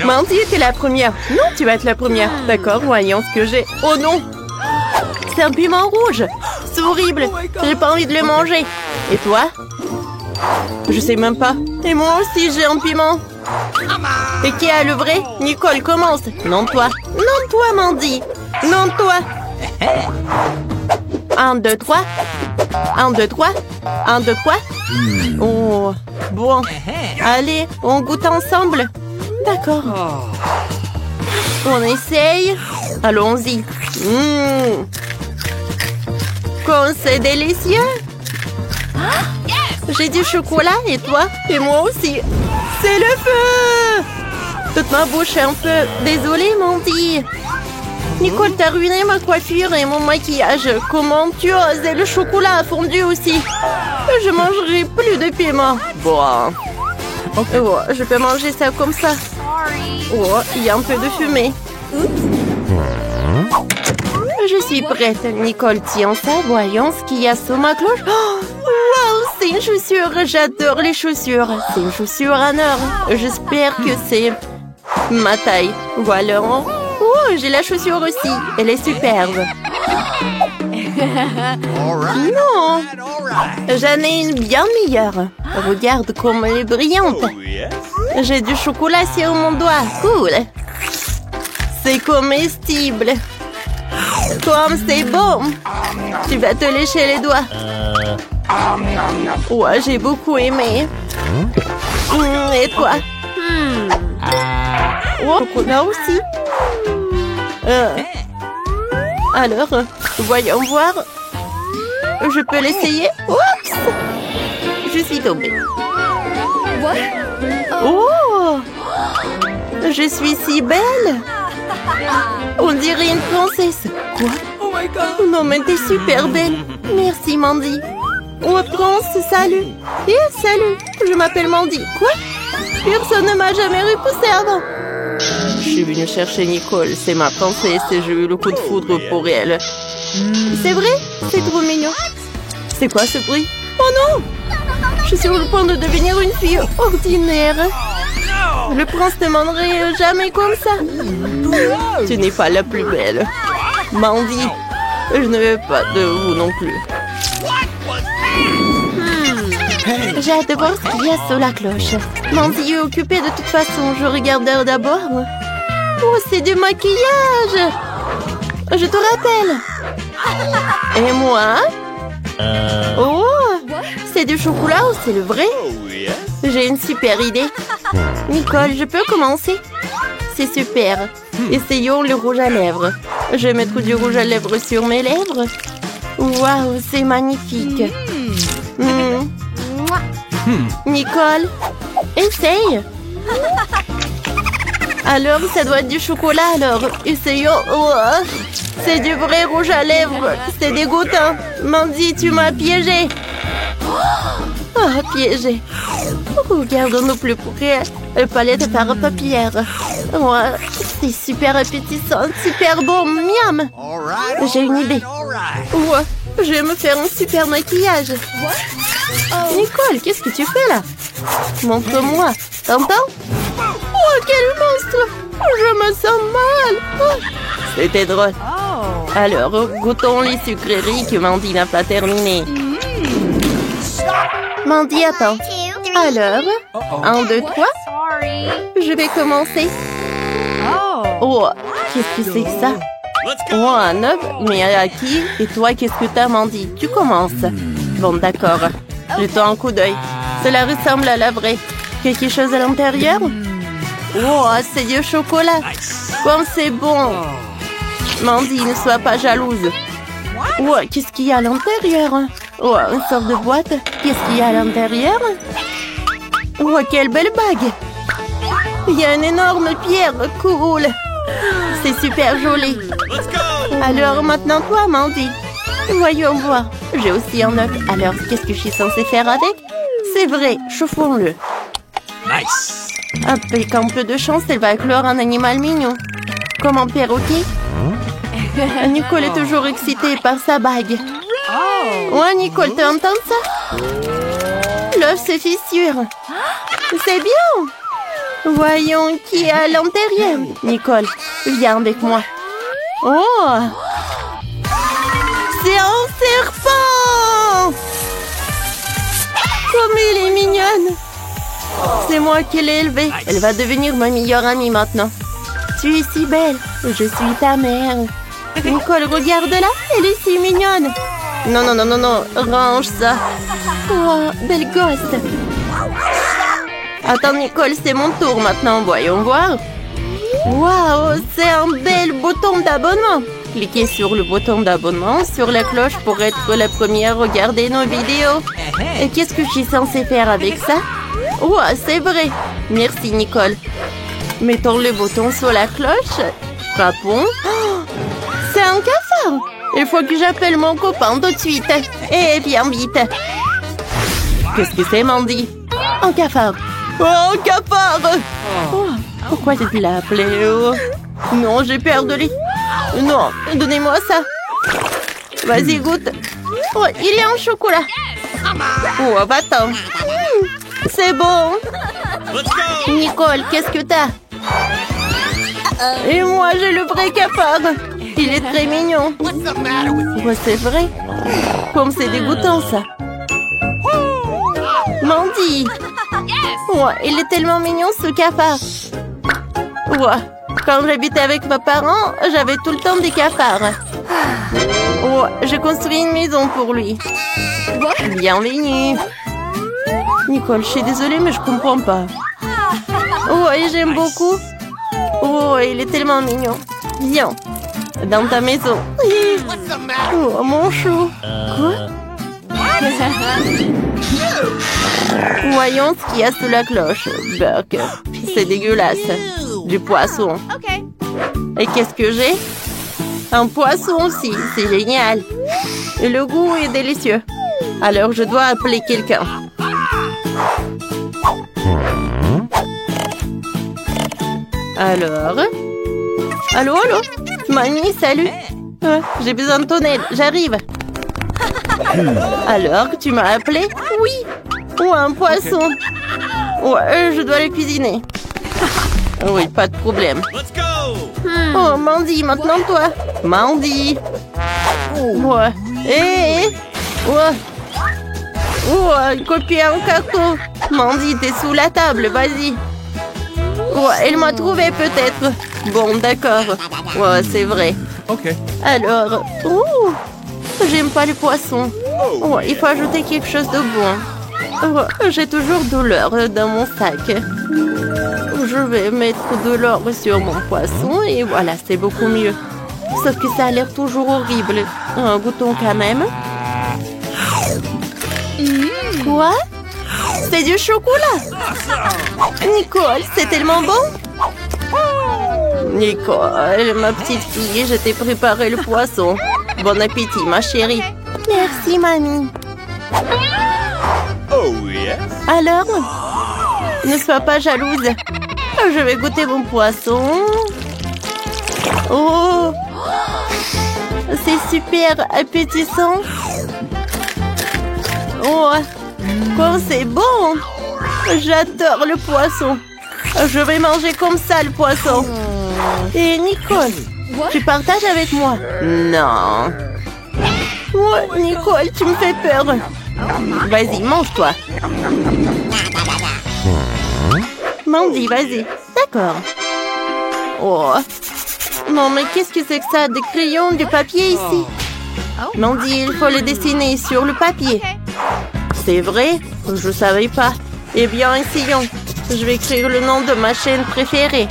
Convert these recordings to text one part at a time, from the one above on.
Mandy était la première. Non, tu vas être la première. D'accord, voyons ce que j'ai. Oh non! C'est un piment rouge. C'est horrible. J'ai pas envie de le manger. Et toi? Je sais même pas. Et moi aussi, j'ai un piment. Et qui a le vrai? Nicole, commence. Non, toi. Non, toi, Mandy. Non, toi. 1, 2, 3. 1, 2, 3. 1, 2, 3. Oh, bon. Allez, on goûte ensemble. D'accord. On essaye. Allons-y. Comme c'est délicieux. J'ai du chocolat et toi? Et moi aussi. C'est le feu! Toute ma bouche est un peu... Désolée, Mandy. Nicole, t'as ruiné ma coiffure et mon maquillage. Comment tu oses? Et le chocolat a fondu aussi. Je mangerai plus de piment. Bon. Oh, je peux manger ça comme ça. Oh, il y a un peu de fumée. Je suis prête. Nicole, tiens ça. Voyons ce qu'il y a sur ma cloche. Oh, wow, c'est une chaussure. J'adore les chaussures. C'est une chaussure en or. J'espère que c'est ma taille. Voilà. Oh, j'ai la chaussure aussi. Elle est superbe. Non, j'en ai une bien meilleure. Regarde comme elle est brillante. J'ai du chocolat sur mon doigt. Cool. C'est comestible. Comme c'est bon. Tu vas te lécher les doigts. Ouais, j'ai beaucoup aimé. Et toi? Oh, chocolat aussi. Alors, voyons voir. Je peux l'essayer? Oups! Je suis tombée. Oh! Je suis si belle! On dirait une princesse. Quoi? Oh non, mais t'es super belle. Merci, Mandy. Oh, Prince, salut. Salut, je m'appelle Mandy. Quoi? Personne ne m'a jamais repoussée avant. Je suis venue chercher Nicole. C'est ma princesse et j'ai eu le coup de foudre pour elle. C'est vrai? C'est trop mignon. C'est quoi ce bruit? Oh non! Je suis sur le point de devenir une fille ordinaire. Le prince ne demanderait jamais comme ça. Tu n'es pas la plus belle. Mandy, je ne veux pas de vous non plus. J'ai hâte de voir ce qu'il y a sur la cloche. Mandy est occupée de toute façon. Je regarde d'abord. Oh, c'est du maquillage. Je te rappelle. Et moi? Oh, c'est du chocolat ou c'est le vrai? J'ai une super idée. Nicole, je peux commencer? C'est super. Essayons le rouge à lèvres. Je vais mettre du rouge à lèvres sur mes lèvres. Waouh, c'est magnifique. Nicole, essaye. Alors, ça doit être du chocolat, alors. Essayons. Oh, c'est du vrai rouge à lèvres. C'est dégoûtant. Mandy, tu m'as piégé. Oh, piégé. Regardons-nous plus près. Palette par paupières. Ouais, c'est super appétissant, super bon. Miam. J'ai une idée. Ouais, je vais me faire un super maquillage. Nicole, qu'est-ce que tu fais là? Montre-moi. T'entends? Oh, quel monstre! Je me sens mal. Oh. C'était drôle. Alors, goûtons les sucreries que Mandy n'a pas terminées. Mandy, attends. Alors, 1, 2, 3. Je vais commencer. Oh, qu'est-ce que c'est que ça? Oh, un œuf, mais à qui? Et toi, qu'est-ce que t'as, Mandy? Tu commences. Bon, d'accord. Jetons un coup d'œil. Cela ressemble à la vraie. Quelque chose à l'intérieur? Oh, c'est du chocolat. Comme c'est bon. Mandy, ne sois pas jalouse. Oh, qu'est-ce qu'il y a à l'intérieur? Oh, une sorte de boîte. Qu'est-ce qu'il y a à l'intérieur? Oh, quelle belle bague. Il y a une énorme pierre. Cool. C'est super joli. Alors, maintenant toi, Mandy. Voyons voir. J'ai aussi un œuf. Alors, qu'est-ce que je suis censée faire avec? C'est vrai, chauffons-le. Nice. Avec un peu de chance, elle va éclore un animal mignon. Comme un perroquet. Nicole est toujours excitée par sa bague. Ouais, Nicole, tu entends ça? L'œuf se fissure. C'est bien. Voyons qui est à l'intérieur. Nicole, viens avec moi. Oh! C'est un serpent! Comme elle est mignonne! C'est moi qui l'ai élevée. Elle va devenir ma meilleure amie maintenant. Tu es si belle. Je suis ta mère. Nicole, regarde-la. Elle est si mignonne. Non, non, non, non, non. Range ça. Oh, belle gosse. Attends, Nicole, c'est mon tour maintenant. Voyons voir. Waouh, c'est un bel bouton d'abonnement. Cliquez sur le bouton d'abonnement, sur la cloche pour être la première à regarder nos vidéos. Et qu'est-ce que je suis censée faire avec ça? Oh, c'est vrai. Merci, Nicole. Mettons le bouton sur la cloche. Frappons. Oh, c'est un cafard. Il faut que j'appelle mon copain tout de suite. Et viens vite. Qu'est-ce que c'est, Mandy? Un cafard. Oh, un cafard. Oh, pourquoi tu l'as appelé? Oh. Non, j'ai peur de lui. Non, donnez-moi ça. Vas-y, goûte. Oh, il y a un chocolat. Oh, va-t'en. C'est bon. Nicole, qu'est-ce que t'as? Et moi, j'ai le vrai cafard. Il est très mignon. Oh, c'est vrai. Comme c'est dégoûtant, ça. Mandy. Oh, il est tellement mignon, ce cafard. Oh, quand j'habitais avec mes parents, j'avais tout le temps des cafards. Oh, j'ai construit une maison pour lui. Bienvenue. Nicole, je suis désolée, mais je comprends pas. Oh, et j'aime beaucoup. Oh, il est tellement mignon. Viens, dans ta maison. Oh, mon chou. Quoi? Voyons ce qu'il y a sous la cloche. Burger. C'est dégueulasse. Du poisson. Et qu'est-ce que j'ai? Un poisson aussi. C'est génial. Et le goût est délicieux. Alors, je dois appeler quelqu'un. Alors? Allô, allô? Mamie, salut. J'ai besoin de ton aide. J'arrive. Alors, tu m'as appelé? Oui. Oh, un poisson. Ouais, je dois le cuisiner. Oui, pas de problème. Oh, Mandy, maintenant toi. Mandy. Ouais. Hé. Ouais. Oh, copier un carton. Mandy, t'es sous la table, vas-y. Ouais, elle m'a trouvé peut-être. Bon, d'accord. Ouais, c'est vrai. Ok. Alors, j'aime pas les poissons. Ouais, il faut ajouter quelque chose de bon. Ouais, j'ai toujours de l'or dans mon sac. Je vais mettre de l'or sur mon poisson et voilà, c'est beaucoup mieux. Sauf que ça a l'air toujours horrible. Goûtons quand même. Quoi? C'est du chocolat. Nicole, c'est tellement bon. Nicole, ma petite fille, je t'ai préparé le poisson. Bon appétit, ma chérie. Merci, mamie. Oh, yes. Alors, ne sois pas jalouse. Je vais goûter mon poisson. Oh, c'est super appétissant. Oh, comme c'est bon. J'adore le poisson. Je vais manger comme ça le poisson. Et Nicole, tu partages avec moi? Non. Oh, Nicole, tu me fais peur. Vas-y, mange-toi. Mandy, vas-y. D'accord. Oh. Non, mais qu'est-ce que c'est que ça? Des crayons, du papier ici? Mandy, il faut le dessiner sur le papier. C'est vrai? Je savais pas. Eh bien, essayons. Je vais écrire le nom de ma chaîne préférée.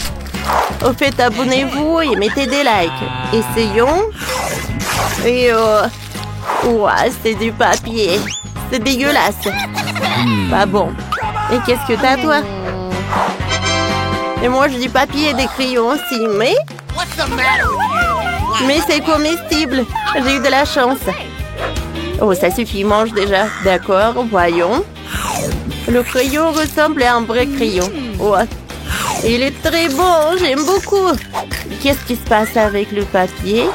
Au fait, abonnez-vous et mettez des likes. Essayons. Et ouais, c'est du papier. C'est dégueulasse. Pas bon. Et qu'est-ce que t'as, toi? Et moi, je dis papier et des crayons aussi, mais c'est comestible. J'ai eu de la chance. Oh, ça suffit, mange déjà. D'accord, voyons. Le crayon ressemble à un vrai crayon. Oh, il est très bon, j'aime beaucoup. Qu'est-ce qui se passe avec le papier?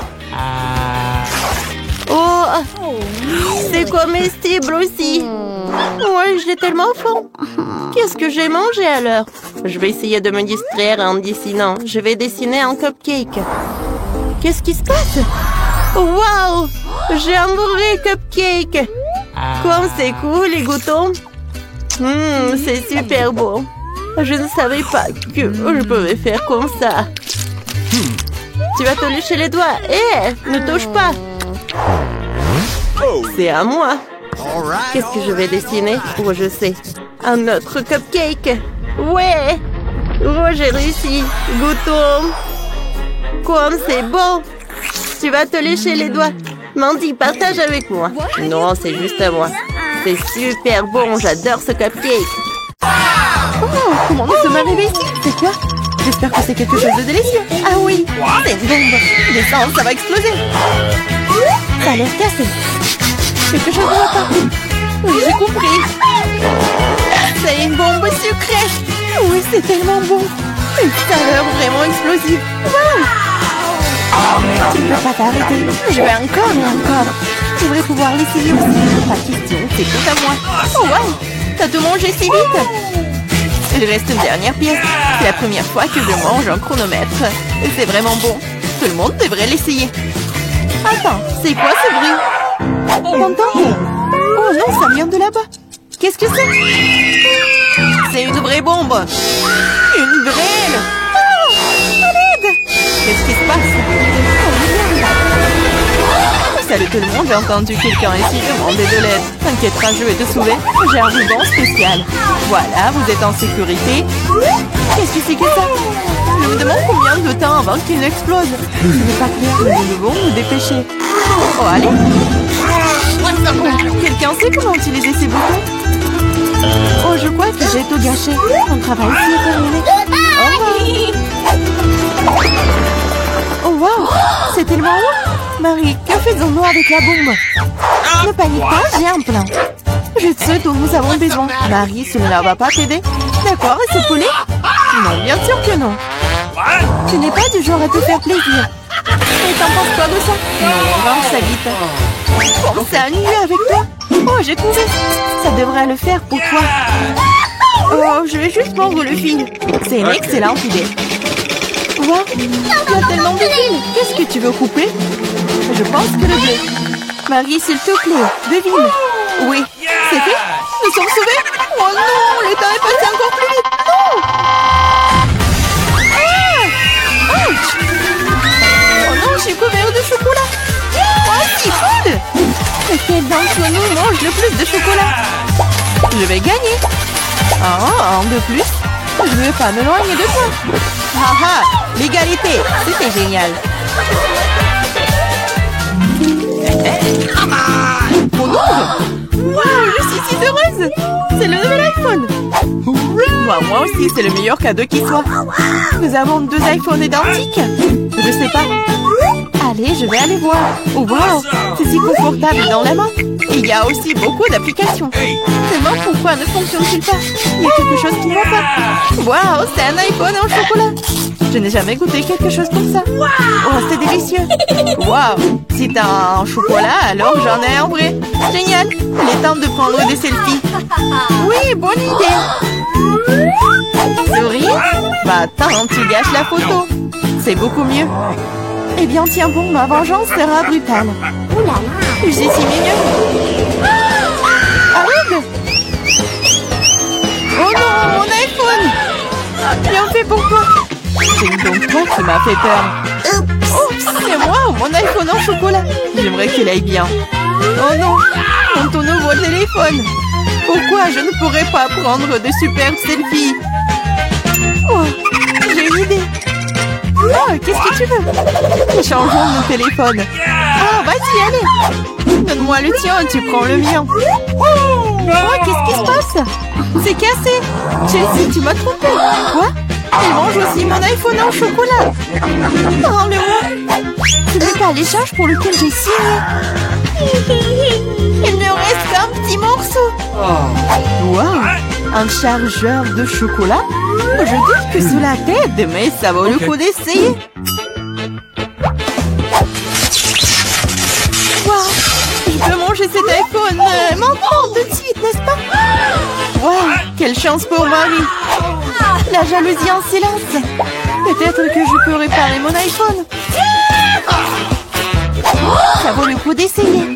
Oh, C'est comestible aussi. Ouais, j'ai tellement faim. Qu'est-ce que j'ai mangé alors? Je vais essayer de me distraire en dessinant. Je vais dessiner un cupcake. Qu'est-ce qui se passe? Waouh! J'ai un vrai cupcake. Comme c'est cool, les goûtons. C'est super beau. Je ne savais pas que je pouvais faire comme ça. Tu vas te lécher les doigts. Ne touche pas. C'est à moi. Qu'est-ce que je vais dessiner? Oh, je sais. Un autre cupcake. Ouais. Oh, j'ai réussi. Goûtons. Comme c'est beau. Tu vas te lécher les doigts. Mandy, partage avec moi. Non, c'est juste à moi. C'est super bon. J'adore ce cupcake. Oh, comment nous sommes arrivés ici? C'est quoi? J'espère que c'est quelque chose de délicieux. Ah oui, c'est une bombe. Descends, ça va exploser. Ça a l'air cassé. Quelque chose ne va pas. Oui, j'ai compris. C'est une bombe sucrée. Oui, c'est tellement bon. Une saveur vraiment explosive. Wow. Tu ne peux pas t'arrêter. Je vais encore et encore. Je voudrais pouvoir l'essayer aussi. Pas question, c'est tout à moi. Oh wow, t'as tout mangé si vite. Il reste une dernière pièce. C'est la première fois que je mange un chronomètre. C'est vraiment bon. Tout le monde devrait l'essayer. Attends, c'est quoi ce bruit? T'entends? Oh non, ça vient de là-bas. Qu'est-ce que c'est? C'est une vraie bombe. Une vraie. Oh, à l'aide! Qu'est-ce qui se passe? Salut tout le monde, j'ai entendu quelqu'un ici demander de l'aide. T'inquiète pas, je vais te sauver. J'ai un ruban spécial. Voilà, vous êtes en sécurité. Qu'est-ce que c'est que ça? Je me demande combien de temps avant qu'il n'explose. Ce n'est pas clair, nous devons nous dépêcher. Oh, allez. Quelqu'un sait comment utiliser ces boutons? Oh, je crois que j'ai tout gâché. Mon travail ici est terminé. Au revoir. Oh, wow, c'est tellement haut. Marie, que faisons-nous avec la bombe? Ne panique pas, j'ai un plan. Je sais dont nous avons besoin. Marie, cela ne va pas t'aider? D'accord, et ce poulet? Non, bien sûr que non. Tu n'es pas du genre à te faire plaisir. Et t'en penses quoi de ça? Non, non, ça vite. Pense à annuler avec toi. Oh, j'ai trouvé. Ça devrait le faire pour toi. Oh, je vais juste mordre le fil. C'est une excellente idée. Wow, il y a tellement de fils. Qu'est-ce que tu veux couper? Je pense que le bleu. Marie, s'il te plaît, devine. Oui, c'est fait. Nous sommes sauvés. Oh non, le temps est passé encore plus vite. Non. Ah! Ouch! Oh non, j'ai couvert de chocolat. Oh, c'est cool. Lequel d'entre nous mange le plus de chocolat? Je vais gagner. Un de plus. Je ne veux pas m'éloigner de toi. Haha, l'égalité, c'était génial. Oh non! Wow, je suis si heureuse! C'est le nouvel iPhone! Moi aussi, c'est le meilleur cadeau qui soit. Nous avons 2 iPhones identiques. Je sais pas. Allez, je vais aller voir. Oh wow, c'est si confortable dans la main. Et il y a aussi beaucoup d'applications. Seulement, pourquoi ne fonctionne-t-il pas? Il y a quelque chose qui ne va pas. Waouh, c'est un iPhone en chocolat. Je n'ai jamais goûté quelque chose comme ça. Oh, c'est délicieux. Waouh, si t'as un chocolat, alors j'en ai un vrai. Génial. Il est temps de prendre des selfies. Oui, bonne idée. Souris? Bah attends, tu gâches la photo. C'est beaucoup mieux. Eh bien, tiens bon, ma vengeance sera brutale. J'ai si mignon. Arrête! Oh non, mon iPhone! Bien fait pour toi. C'est donc toi qui m'as fait peur. Oh, c'est moi, mon iPhone en chocolat. J'aimerais qu'il aille bien. Oh non, mon nouveau téléphone. Pourquoi je ne pourrais pas prendre de superbes selfies? Oh, j'ai une idée. Oh, qu'est-ce que tu veux? Changeons nos téléphones. Ah, vas-y, allez. Donne-moi le tien, tu prends le mien. Oh, qu'est-ce qui se passe? C'est cassé. Chelsea, tu m'as trompé. Quoi? Elle mange aussi mon iPhone en chocolat. Oh, le moi. Ce n'est pas l'échange pour lequel j'ai signé. Il ne reste qu'un petit morceau. Wow, un chargeur de chocolat? Je doute que cela t'aide, mais ça vaut le coup d'essayer. Wow, manger cet iPhone maintenant, tout de suite, n'est-ce pas? Wow, quelle chance pour Marie. La jalousie en silence. Peut-être que je peux réparer mon iPhone. Ça vaut le coup d'essayer.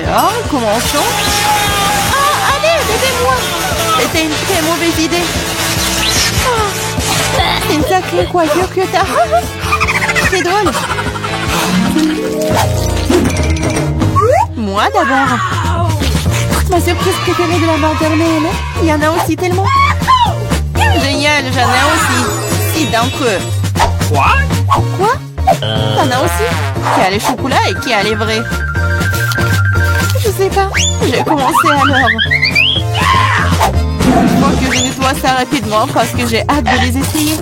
Alors, commençons. Ah, allez, aidez-moi. C'était une très mauvaise idée. C'est une sacrée coiffure que t'as. C'est drôle. Moi d'abord. Ma surprise préférée de la maternelle. Il y en a aussi tellement. Génial, j'en ai aussi. 6 d'entre eux. Quoi? T'en as aussi? Qui a les chocolats et qui a les vrais? Je sais pas. J'ai commencé alors. Il faut que je nettoie ça rapidement parce que j'ai hâte de les essayer.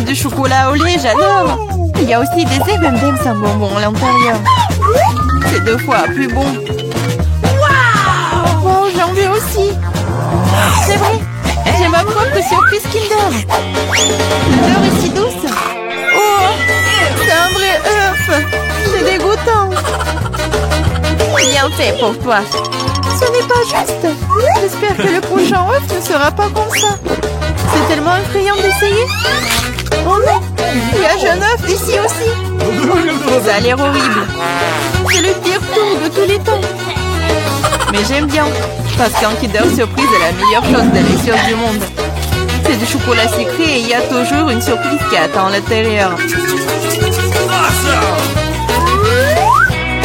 Du chocolat au lait, j'adore. Il y a aussi des M&M's sans bonbons à l'intérieur. C'est 2 fois plus bon. Oh, j'en veux aussi. C'est vrai. J'ai ma propre surprise Kinder. L'odeur est si douce. Oh, c'est un vrai œuf. C'est dégoûtant. Bien fait pour toi. Ce n'est pas juste. J'espère que le prochain œuf ne sera pas comme ça. C'est tellement effrayant d'essayer. Oh non, il y a un œuf ici aussi. Ça a l'air horrible. C'est le pire tour de tous les temps. Mais j'aime bien, parce qu'un Kinder Surprise est la meilleure chose délicieuse du monde. C'est du chocolat sucré et il y a toujours une surprise qui attend à l'intérieur.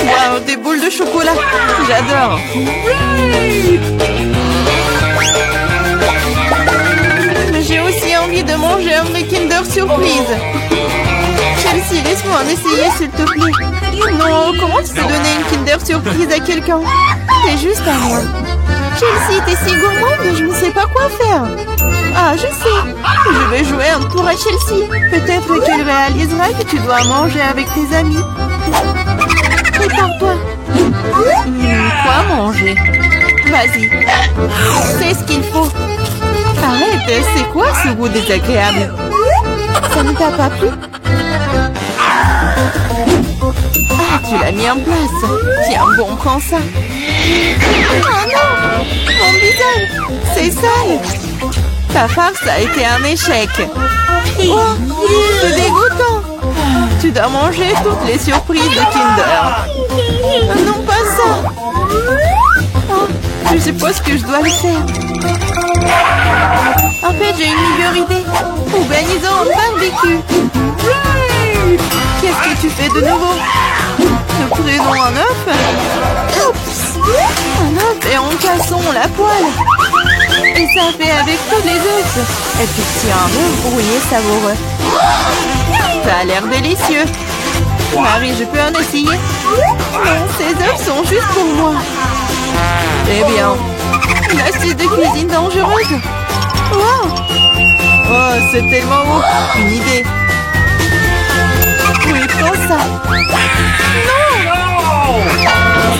Wow, des boules de chocolat. J'adore. Mais j'ai aussi envie de manger un vrai Kinder Surprise. Chelsea, laisse-moi en essayer s'il te plaît. Non, comment tu peux donner une Kinder Surprise à quelqu'un? C'est juste à moi. Chelsea, t'es si gourmande, je ne sais pas quoi faire. Ah, je sais. Je vais jouer un tour à Chelsea. Peut-être qu'elle réalisera que tu dois manger avec tes amis. Prépare-toi. Quoi manger? Vas-y. C'est ce qu'il faut. Arrête, c'est quoi ce goût désagréable? Ça ne t'a pas plu? Ah, tu l'as mis en place. Tiens, bon, prends ça. Oh non! Mon visage! C'est sale! Ta farce a été un échec. Oh, c'est dégoûtant! Tu dois manger toutes les surprises de Kinder. Non, pas ça! Oh, je suppose que je dois le faire. En fait, j'ai une meilleure idée. Organisons un barbecue. Qu'est-ce que tu fais de nouveau? Nous prenons un œuf. Oups! Un œuf et en cassons la poêle. Et ça fait avec tous les œufs. Et puis tiens, un œuf brouillé savoureux. Ça a l'air délicieux. Marie, je peux en essayer? Non, ces œufs sont juste pour moi. Eh bien, une astuce de cuisine dangereuse. Wow! Oh, c'est tellement beau. Une idée. Oui, prends ça. Non!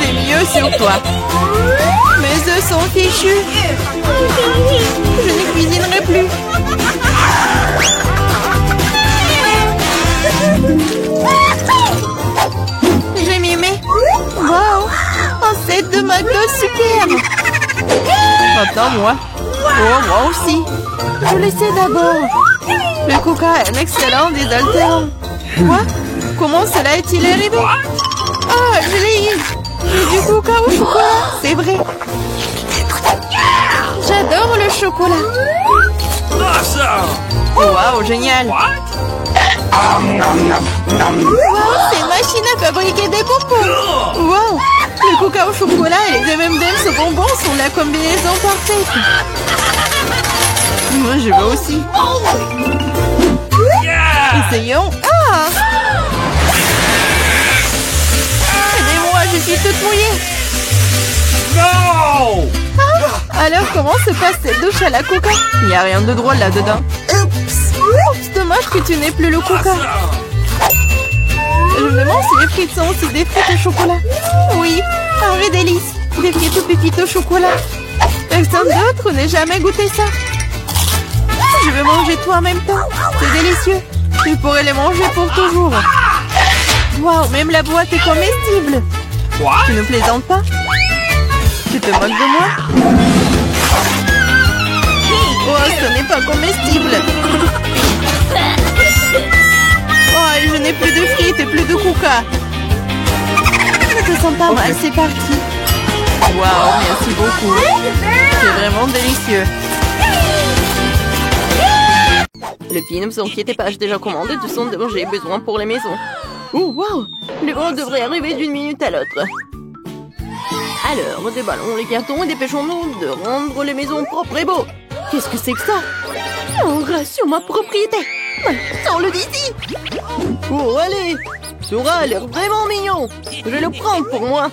C'est mieux sur toi. Mes œufs sont fichus. Je ne cuisinerai plus. J'ai mimé. Wow! Un set de McDo superbe. Maintenant, moi. Oh, moi aussi. Je le sais d'abord. Le coca est un excellent désaltérant. Quoi? Comment cela est-il arrivé? Ah, je l'ai eu. J'ai du coca au chocolat, c'est vrai. J'adore le chocolat. Wow, génial. Wow, c'est une machine à fabriquer des bonbons. Wow, le coca au chocolat et les M&M's aux bonbons sont la combinaison parfaite. Moi, je veux aussi. Essayons. Ah! Aidez-moi, je suis toute mouillée. No! Ah, alors, comment se passe cette douche à la coca? Il n'y a rien de drôle là-dedans. Oups, dommage que tu n'aies plus le coca. Je me demande si les frites sont aussi des frites au chocolat. Oui, un vrai délice. Des frites aux pépites au chocolat. Personne d'autre n'ait jamais goûté ça. Je veux manger tout en même temps. C'est délicieux. Je pourrais les manger pour toujours. Waouh, même la boîte est comestible. Tu ne plaisantes pas? Tu te moques de moi? Oh, ce n'est pas comestible. Oh, je n'ai plus de frites et plus de Kuka. Je te sens pas mal, c'est parti. Waouh, merci beaucoup. C'est vraiment délicieux. Les filles, ne vous inquiétez pas, j'ai déjà commandé tout ce dont j'ai besoin pour les maisons. Oh, waouh! Les grands devraient arriver d'une minute à l'autre. Alors, déballons les cartons et dépêchons-nous de rendre les maisons propres et beaux. Qu'est-ce que c'est que ça? On reste sur ma propriété. Sors le d'ici. Oh, allez! Sora a l'air vraiment mignon. Je vais le prendre pour moi.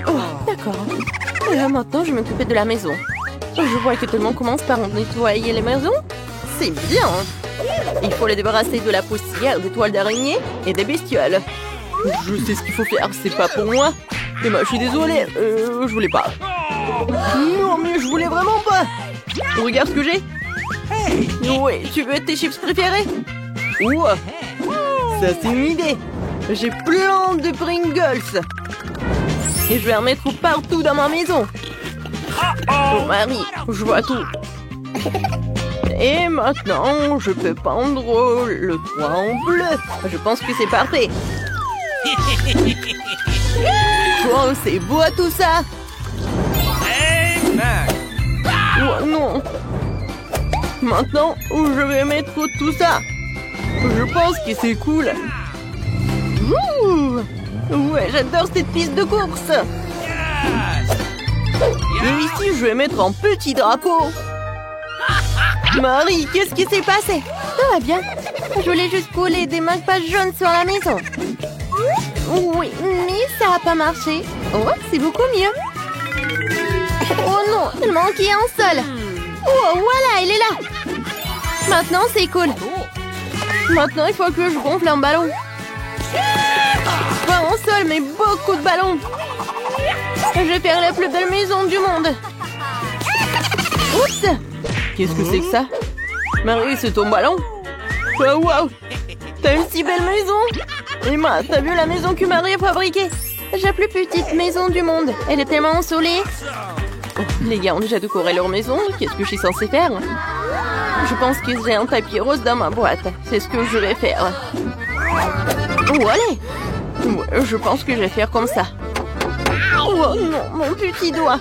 Oh, d'accord. Maintenant, je vais m'occuper de la maison. Je vois que tout le monde commence par nettoyer les maisons. C'est bien. Il faut les débarrasser de la poussière, des toiles d'araignée et des bestioles. Je sais ce qu'il faut faire, c'est pas pour moi. Emma, je suis désolée, je voulais pas. Non, mais je voulais vraiment pas. Regarde ce que j'ai. Oui, tu veux tes chips préférés? Ouah, ça c'est une idée. J'ai plein de Pringles. Et je vais en mettre partout dans ma maison. Oh Marie, je vois tout. Et maintenant, je peux peindre le toit en bleu. Je pense que c'est parfait. Oh, c'est beau tout ça. Oh non. Maintenant, je vais mettre tout ça. Je pense que c'est cool. Ouh. Ouais, j'adore cette piste de course. Et ici, je vais mettre un petit drapeau. Marie, qu'est-ce qui s'est passé? Ça va bien. Je voulais juste coller des marque-pages jaunes sur la maison. Oui, mais ça n'a pas marché. Oh, c'est beaucoup mieux. Oh non, il manquait un seul. Oh, voilà, il est là. Maintenant, c'est cool. Maintenant, il faut que je gonfle un ballon. Pas un seul, mais beaucoup de ballons. Je vais faire la plus belle maison du monde. Oups! Qu'est-ce que c'est que ça? Marie, c'est ton ballon? Oh, wow! T'as une si belle maison! Emma, t'as vu la maison que Marie a fabriquée? J'ai la plus petite maison du monde. Elle est tellement ensoleillée. Oh, les gars ont déjà décoré leur maison. Qu'est-ce que je suis censée faire? Je pense que j'ai un tapis rose dans ma boîte. C'est ce que je vais faire. Oh, allez! Ouais, je pense que je vais faire comme ça. Oh non, mon petit doigt.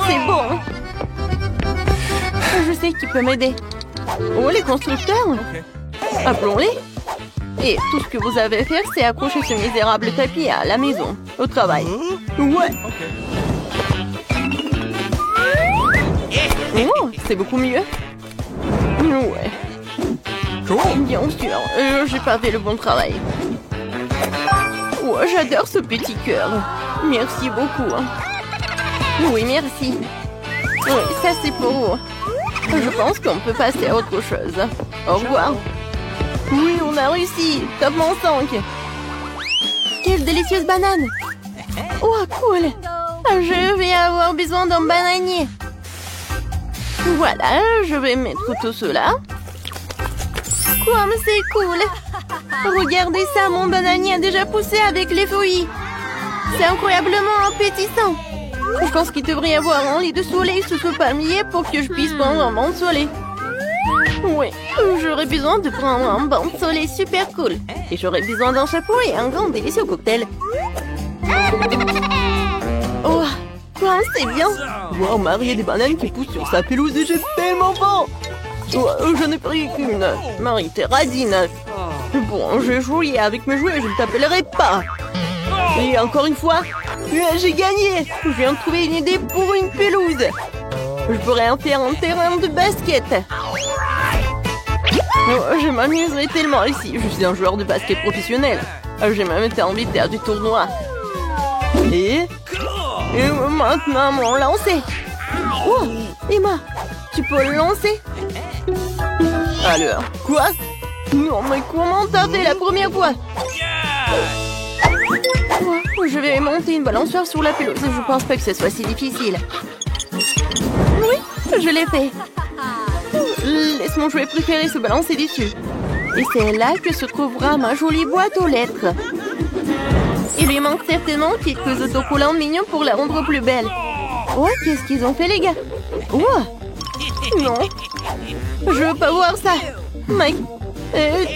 C'est bon. Je sais qui peut m'aider. Oh, les constructeurs. Appelons-les. Et tout ce que vous avez à faire, c'est accrocher ce misérable tapis à la maison, au travail. Ouais. Oh, c'est beaucoup mieux. Ouais. Bien sûr, j'ai pas fait le bon travail. Oh, j'adore ce petit cœur. Merci beaucoup. Oui, merci. Oui, ça c'est pour vous. Je pense qu'on peut passer à autre chose. Au revoir. Oui, on a réussi. Top mon 5. Quelle délicieuse banane. Oh, cool. Je vais avoir besoin d'un bananier. Voilà, je vais mettre tout cela. Comme c'est cool. Regardez ça, mon bananier a déjà poussé avec les fruits. C'est incroyablement appétissant. Je pense qu'il devrait y avoir un lit de soleil sous ce palmier pour que je puisse prendre un bain de soleil. Oui, j'aurais besoin de prendre un bain de soleil super cool. Et j'aurais besoin d'un chapeau et un grand délicieux cocktail. Oh, wow, c'est bien. Wow, Marie a des bananes qui poussent sur sa pelouse et j'ai tellement faim. Oh, je n'ai pris qu'une. Marie, t'es radine. Bon, je jouais avec mes jouets, je ne t'appellerai pas. Et encore une fois, j'ai gagné. Je viens de trouver une idée pour une pelouse. Je pourrais en faire un terrain de basket. Oh, je m'amuserai tellement ici. Je suis un joueur de basket professionnel. J'ai même été invité à du tournoi. Et maintenant, mon lancer. Oh, Emma, tu peux le lancer? Alors, quoi? Non, mais comment t'as fait la première fois? Je vais monter une balançoire sur la pelouse. Je pense pas que ce soit si difficile. Oui, je l'ai fait. Laisse mon jouet préféré se balancer dessus. Et c'est là que se trouvera ma jolie boîte aux lettres. Il lui manque certainement quelques autocollants mignons pour la rendre plus belle. Oh, qu'est-ce qu'ils ont fait, les gars? Oh, non. Je veux pas voir ça. Mike,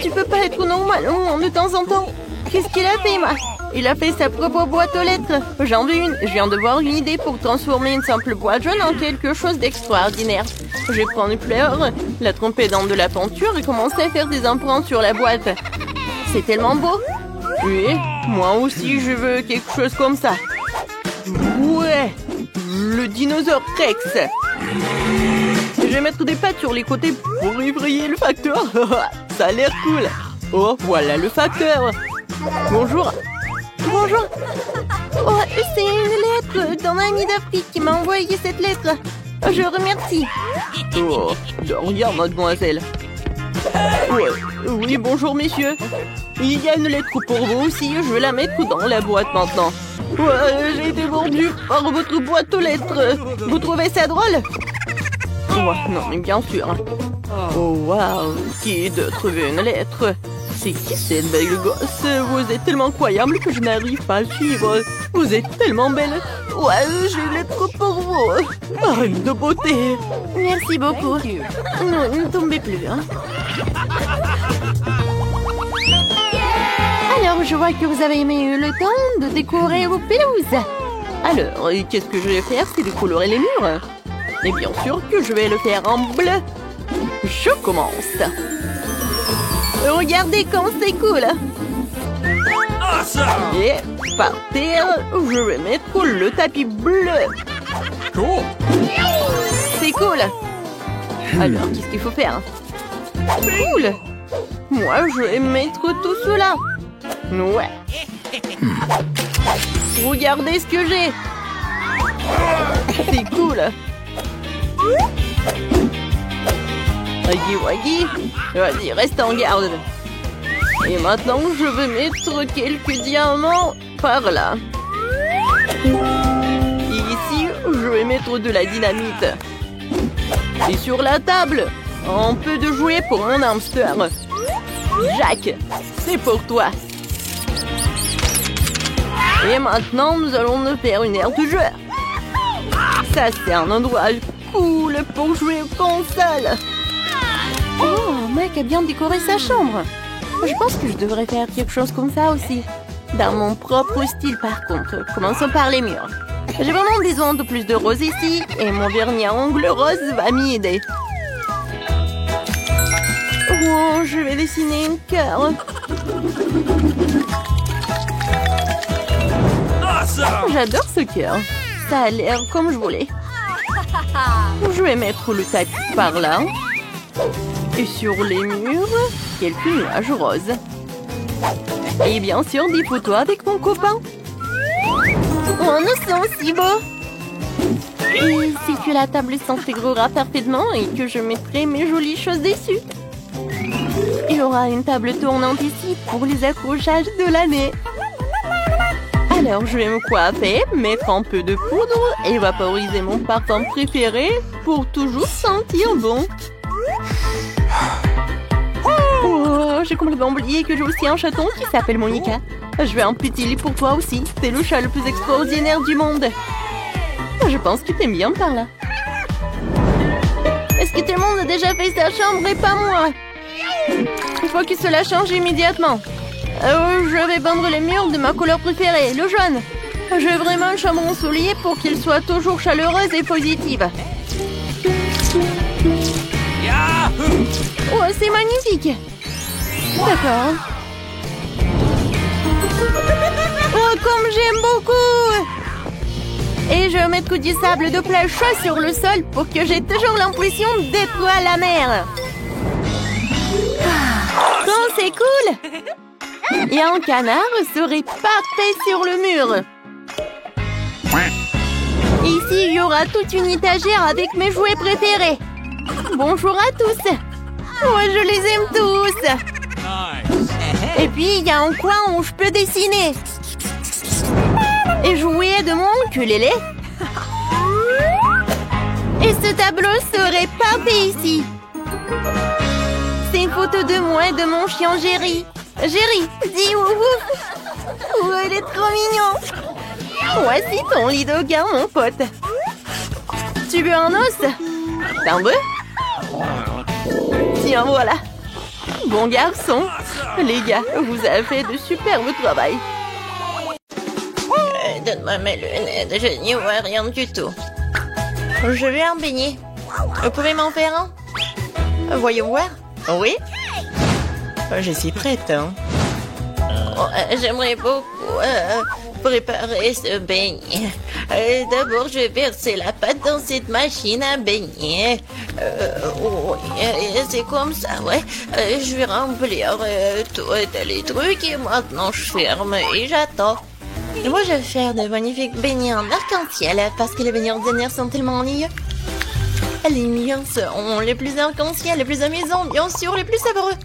tu peux pas être normal de temps en temps. Qu'est-ce qu'il a fait, Mike? Il a fait sa propre boîte aux lettres. J'en veux une. Je viens de voir une idée pour transformer une simple boîte jaune en quelque chose d'extraordinaire. Je vais prendre une fleur, la tremper dans de la peinture et commencer à faire des empreintes sur la boîte. C'est tellement beau. Oui, moi aussi je veux quelque chose comme ça. Ouais, le dinosaure Rex. Je vais mettre des pattes sur les côtés pour effrayer le facteur. Ça a l'air cool. Oh, voilà le facteur. Bonjour. Bonjour. Oh, c'est une lettre d'un ami d'Afrique qui m'a envoyé cette lettre. Je remercie. Oh, de rien, mademoiselle. Ouais. Oui, bonjour, messieurs. Il y a une lettre pour vous aussi. Je vais la mettre dans la boîte maintenant. Ouais, j'ai été mordu par votre boîte aux lettres. Vous trouvez ça drôle? Ouais, non, mais bien sûr. Oh, waouh. Qui d'autre veut une lettre? C'est qui cette belle gosse? Vous êtes tellement incroyable que je n'arrive pas à le suivre. Vous êtes tellement belle. Ouais, j'ai une lettre pour vous. Reine de beauté. Merci beaucoup. Non, ne tombez plus. Hein. Alors, je vois que vous avez eu le temps de décorer vos pelouses. Alors, qu'est-ce que je vais faire? C'est décolorer les murs. Et bien sûr que je vais le faire en bleu. Je commence. Regardez comme c'est cool. Et par terre, je vais mettre le tapis bleu. C'est cool. Alors, qu'est-ce qu'il faut faire? Cool. Moi, je vais mettre tout cela. Ouais. Regardez ce que j'ai. C'est cool. Waggy, vas-y, reste en garde. Et maintenant, je vais mettre quelques diamants par là. Et ici, je vais mettre de la dynamite. Et sur la table, un peu de jouets pour mon hamster. Jacques, c'est pour toi. Et maintenant, nous allons nous faire une aire de jeu. Ça, c'est un endroit cool pour jouer aux consoles. Oh, Mike a bien décoré sa chambre. Je pense que je devrais faire quelque chose comme ça aussi. Dans mon propre style, par contre. Commençons par les murs. J'ai vraiment besoin de plus de rose ici. Et mon vernis à ongles rose va m'y aider. Oh, je vais dessiner un cœur. J'adore ce cœur. Ça a l'air comme je voulais. Je vais mettre le tapis par là. Et sur les murs, quelques nuages roses. Et bien sûr, des photos avec mon copain. Oh, nous sommes si beaux. Et si que la table s'intégrera parfaitement et que je mettrai mes jolies choses dessus. Il y aura une table tournante ici pour les accrochages de l'année. Alors, je vais me coiffer, mettre un peu de poudre et vaporiser mon parfum préféré pour toujours sentir bon. Oh, j'ai complètement oublié que j'ai aussi un chaton qui s'appelle Monica. Je vais un petit lit pour toi aussi. C'est le chat le plus extraordinaire du monde. Je pense que t'aimes bien par là. Est-ce que tout le monde a déjà fait sa chambre et pas moi? Il faut que cela change immédiatement. Je vais peindre les murs de ma couleur préférée, le jaune. Je veux vraiment une chambre ensoleillée pour qu'elle soit toujours chaleureuse et positive. Oh, c'est magnifique. D'accord. Oh, comme j'aime beaucoup. Et je vais mettre du sable de plage chaud sur le sol pour que j'ai toujours l'impression d'être à la mer. Oh, c'est cool. Et un canard serait parfait sur le mur. Et ici, il y aura toute une étagère avec mes jouets préférés. Bonjour à tous. Moi, je les aime tous. Et puis, il y a un coin où je peux dessiner. Et jouer de mon ukulélé. Et ce tableau serait parfait ici. C'est une photo de moi et de mon chien Jerry. Jerry, dis ouf ouf. Oh, il est trop mignon. Voici ton lit d'Hogarth, mon pote. Tu veux un os? T'en veux? Tiens, voilà. Bon garçon. Les gars, vous avez fait de superbes travail. Donne-moi mes lunettes, je n'y vois rien du tout. Je veux un beignet. Vous pouvez m'en faire un? Voyons voir. Oui? Je suis prête. Hein. J'aimerais beaucoup préparer ce beignet. D'abord, je vais verser la pâte dans cette machine à beignet. C'est comme ça, ouais. Je vais remplir tous les trucs et maintenant je ferme et j'attends. Et moi, je vais faire de magnifiques beignets en arc-en-ciel parce que les beignets ordinaires sont tellement ennuyeux. Les miens seront les plus arc-en-ciel, les plus amusants, bien sûr, les plus savoureux.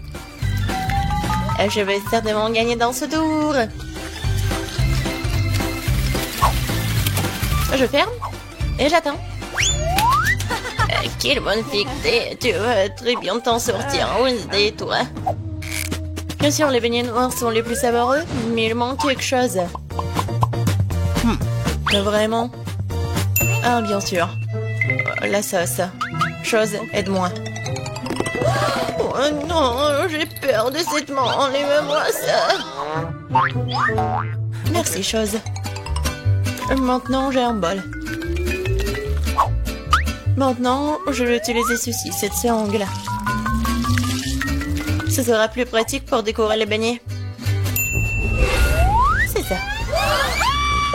Je vais certainement gagner dans ce tour. Je ferme et j'attends. Quelle bonne fixée, tu vas très bien t'en sortir, Wednesday, toi. Bien sûr, les beignets noirs sont les plus savoureux, mais il manque quelque chose. Vraiment? Ah, bien sûr. La sauce. Chose, aide-moi. Oh non, j'ai peur de cette main. Enlève-moi ça. Merci, chose. Maintenant, j'ai un bol. Maintenant, je vais utiliser ceci, cette seringue-là. Ce sera plus pratique pour décorer les beignets. C'est ça.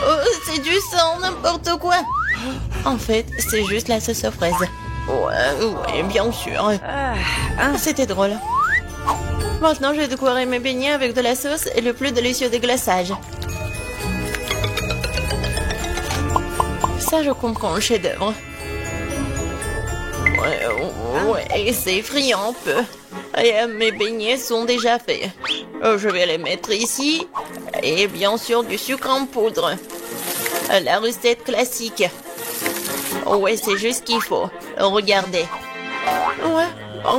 Oh, c'est du sang, n'importe quoi. En fait, c'est juste la sauce aux fraises. Ouais, bien sûr. C'était drôle. Maintenant, je vais décorer mes beignets avec de la sauce et le plus délicieux déglaçage. Ça, je comprends le chef-d'œuvre. Ouais, c'est effrayant un peu. Et mes beignets sont déjà faits. Je vais les mettre ici. Et bien sûr, du sucre en poudre. La recette classique. Ouais, c'est juste ce qu'il faut. Regardez. Ouais,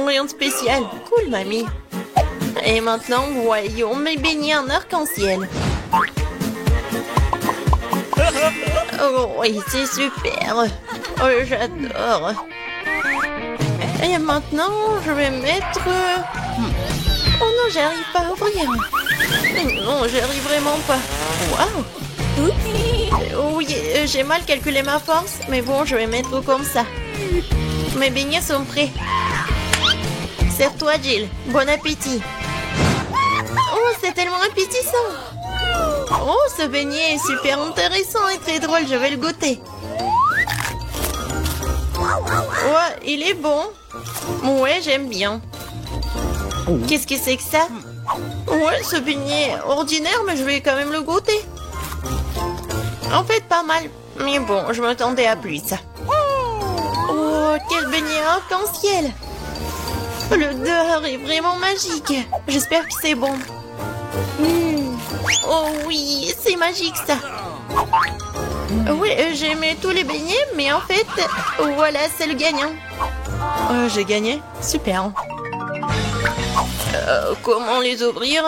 rien de spécial. Cool, mamie. Et maintenant, voyons mes beignets en arc-en-ciel. Oh, oui, c'est super. Oh, j'adore. Et maintenant, je vais mettre... Oh non, j'arrive pas à ouvrir. Non, j'arrive vraiment pas. Waouh. Oui, j'ai mal calculé ma force, mais bon, je vais mettre comme ça. Mes beignets sont prêts. Serre-toi, Jill. Bon appétit. Oh, c'est tellement appétissant. Oh, ce beignet est super intéressant et très drôle. Je vais le goûter. Ouais, il est bon. Ouais, j'aime bien. Qu'est-ce que c'est que ça? Ouais, ce beignet est ordinaire, mais je vais quand même le goûter. En fait, pas mal. Mais bon, je m'attendais à plus. Oh, quel beignet arc-en-ciel. L'odeur est vraiment magique. J'espère que c'est bon. Oh oui, c'est magique ça. Oui, j'ai aimé tous les beignets, mais en fait, voilà, c'est le gagnant. J'ai gagné? Super. Comment les ouvrir?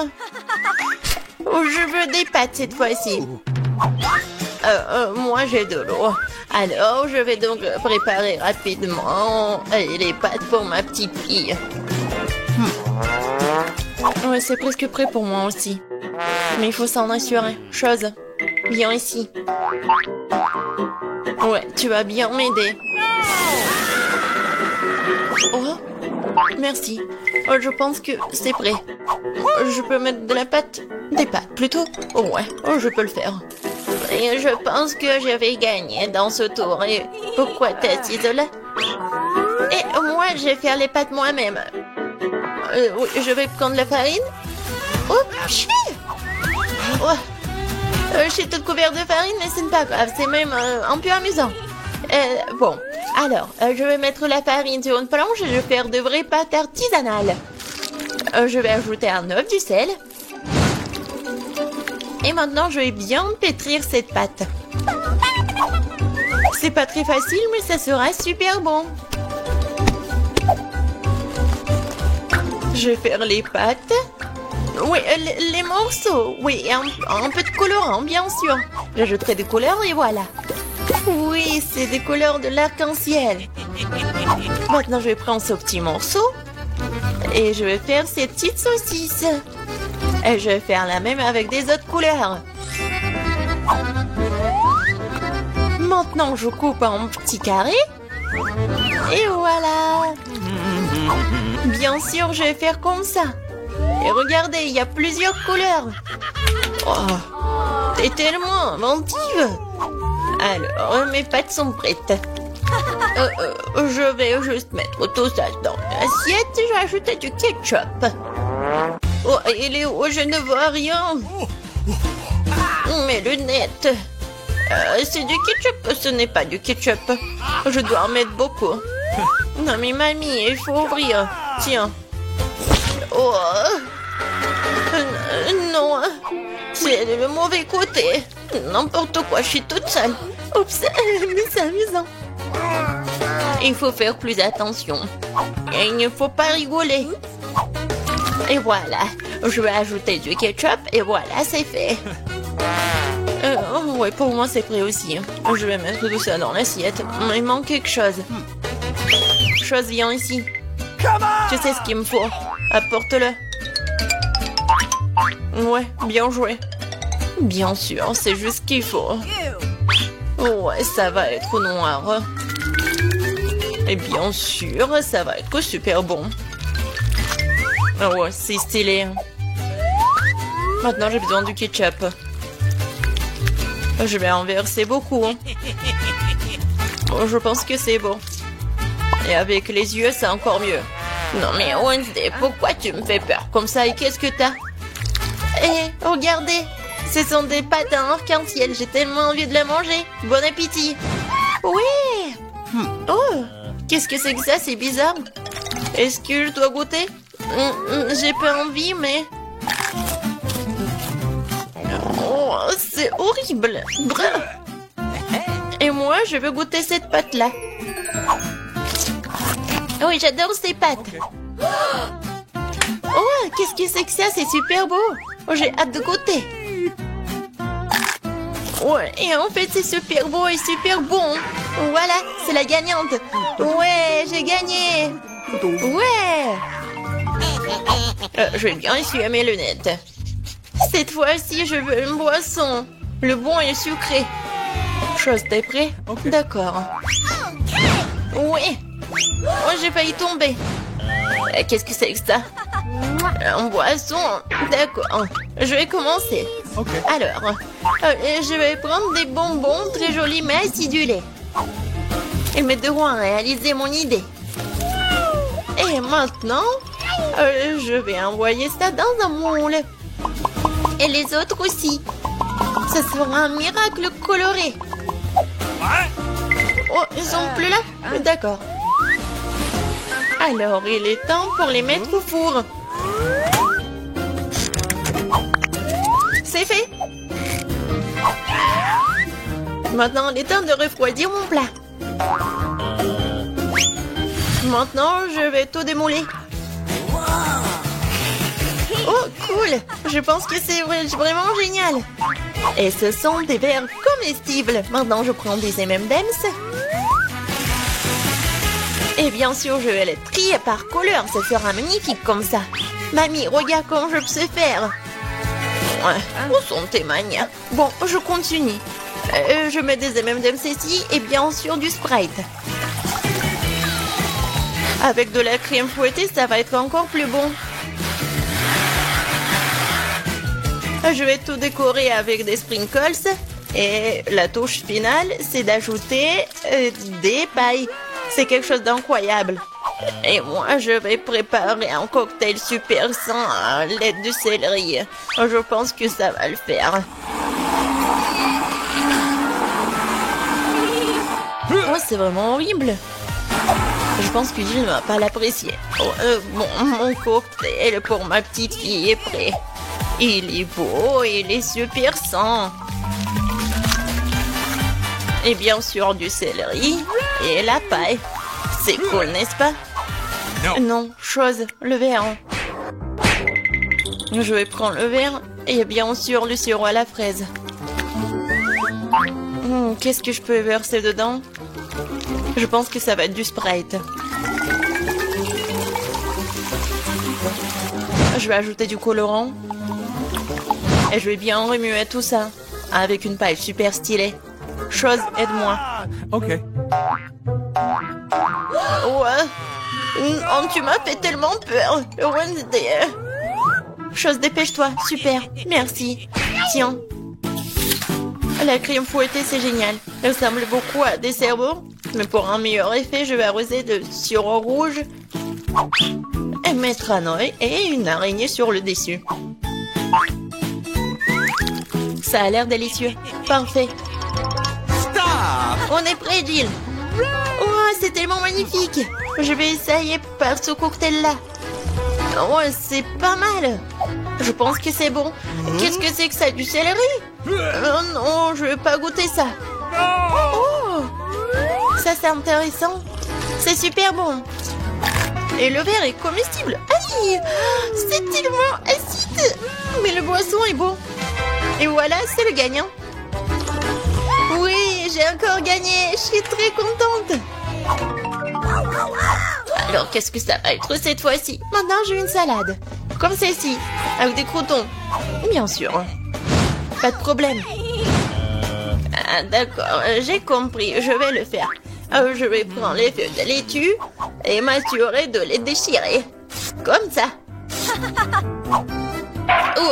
Je veux des pâtes cette fois-ci. Moi, j'ai de l'eau. Alors, je vais donc préparer rapidement les pâtes pour ma petite fille. Ouais, c'est presque prêt pour moi aussi. Mais il faut s'en assurer. Chose, viens ici. Ouais, tu vas bien m'aider. Oh, merci. Je pense que c'est prêt. Je peux mettre de la pâte? Des pâtes, plutôt? Ouais, je peux le faire. Et je pense que je vais gagner dans ce tour. Et pourquoi t'es assise là? Et moi, je vais faire les pâtes moi-même. Oui, je vais prendre la farine. Oh, je suis toute couverte de farine, mais ce n'est pas grave. C'est même un peu amusant. Bon, alors, je vais mettre la farine sur une planche et je vais faire de vraies pâtes artisanales. Je vais ajouter un œuf, du sel. Et maintenant, je vais bien pétrir cette pâte. C'est pas très facile, mais ça sera super bon. Je vais faire les pâtes. Oui, les morceaux. Oui, un peu de colorant, bien sûr. J'ajouterai des couleurs et voilà. Oui, c'est des couleurs de l'arc-en-ciel. Maintenant, je vais prendre ce petit morceau. Et je vais faire ces petites saucisses. Et je vais faire la même avec des autres couleurs. Maintenant, je coupe en petits carrés. Et voilà. Bien sûr, je vais faire comme ça. Et regardez, il y a plusieurs couleurs. Oh, t'es tellement inventive. Alors, mes pâtes sont prêtes. Je vais juste mettre tout ça dans l'assiette et j'ajoute du ketchup. Oh, il est où? Je ne vois rien. Mes lunettes. C'est du ketchup, ce n'est pas du ketchup. Je dois en mettre beaucoup. Non mais mamie, il faut ouvrir. Tiens. Oh. Non. C'est le mauvais côté. N'importe quoi, je suis toute seule. Oups, mais c'est amusant. Il faut faire plus attention. Et il ne faut pas rigoler. Et voilà. Je vais ajouter du ketchup et voilà, c'est fait. Ouais, pour moi, c'est prêt aussi. Je vais mettre tout ça dans l'assiette. Il manque quelque chose. Chose, viens ici. Tu sais ce qu'il me faut. Apporte-le. Ouais, bien joué. Bien sûr, c'est juste ce qu'il faut. Ouais, ça va être noir. Et bien sûr, ça va être super bon. Ouais, c'est stylé. Maintenant, j'ai besoin du ketchup. Je vais en verser beaucoup. Bon, je pense que c'est bon. Et avec les yeux, c'est encore mieux. Non mais Wednesday, pourquoi tu me fais peur comme ça et qu'est-ce que t'as? Eh, regardez, ce sont des pâtes à arc-en-ciel. J'ai tellement envie de les manger. Bon appétit. Oui. Oh, qu'est-ce que c'est que ça? C'est bizarre. Est-ce que je dois goûter? J'ai pas envie, mais... Oh, c'est horrible. Et moi, je veux goûter cette pâte-là. Oui, j'adore ces pâtes. Oh, qu'est-ce que c'est que ça? C'est super beau. Oh, j'ai hâte de goûter. Ouais, et en fait, c'est super beau et super bon. Voilà, c'est la gagnante. Ouais, j'ai gagné. Ouais. Je vais bien essuyer mes lunettes. Cette fois-ci, je veux une boisson. Le bon est sucré. Chose, t'es prêt? D'accord. Oui. Oh, j'ai failli tomber. Qu'est-ce que c'est que ça? Une boisson. D'accord. Je vais commencer. Alors, je vais prendre des bonbons très jolis mais acidulés. Ils m'aideront à réaliser mon idée. Et maintenant, je vais envoyer ça dans un moule. Et les autres aussi. Ce sera un miracle coloré. Oh, ils sont plus là? D'accord. Alors, il est temps pour les mettre au four. C'est fait. Maintenant, il est temps de refroidir mon plat. Maintenant, je vais tout démouler. Oh, cool! Je pense que c'est vraiment génial. Et ce sont des verres comestibles. Maintenant, je prends des M&M's. Et bien sûr, je vais les trier par couleur. Ça sera magnifique comme ça. Mamie, regarde comment je sais faire. Ouais, où sont tes manias? Bon, je continue. Je mets des M&M's ici et bien sûr du Sprite. Avec de la crème fouettée, ça va être encore plus bon. Je vais tout décorer avec des sprinkles. Et la touche finale, c'est d'ajouter des pailles. C'est quelque chose d'incroyable. Et moi, je vais préparer un cocktail super sain à l'aide du céleri. Je pense que ça va le faire. Oh, c'est vraiment horrible. Je pense que Gilles ne va pas l'apprécier. Oh, bon, mon cocktail pour ma petite fille est prêt. Il est beau, il est super sain. Et bien sûr du céleri et la paille. C'est cool, n'est-ce pas? Non, chose, le verre. Je vais prendre le verre et bien sûr le sirop à la fraise. Qu'est-ce que je peux verser dedans? Je pense que ça va être du Sprite. Je vais ajouter du colorant. Et je vais bien remuer tout ça avec une paille super stylée. Chose, aide-moi. Ok. Ouais. Oh, tu m'as fait tellement peur. Wednesday. Chose, dépêche-toi. Super. Merci. Tiens. La crème fouettée, c'est génial. Elle ressemble beaucoup à des cerveaux. Mais pour un meilleur effet, je vais arroser de sirop rouge et mettre un œil et une araignée sur le dessus. Ça a l'air délicieux. Parfait. On est prêt, Jill. Oh, c'est tellement magnifique. Je vais essayer par ce cocktail-là. Oh, c'est pas mal. Je pense que c'est bon. Qu'est-ce que c'est que ça? Du céleri? Oh non, je veux pas goûter ça. Oh, ça c'est intéressant. C'est super bon. Et le verre est comestible. Aïe, c'est tellement acide. Mais le boisson est bon. Et voilà, c'est le gagnant. Oui, j'ai encore gagné. Je suis très contente. Alors, qu'est-ce que ça va être cette fois-ci? Maintenant, j'ai une salade. Comme celle-ci, avec des croutons. Bien sûr. Pas de problème. Ah, d'accord, j'ai compris. Je vais le faire. Je vais prendre les feuilles de laitue et m'assurer de les déchirer. Comme ça. Oh,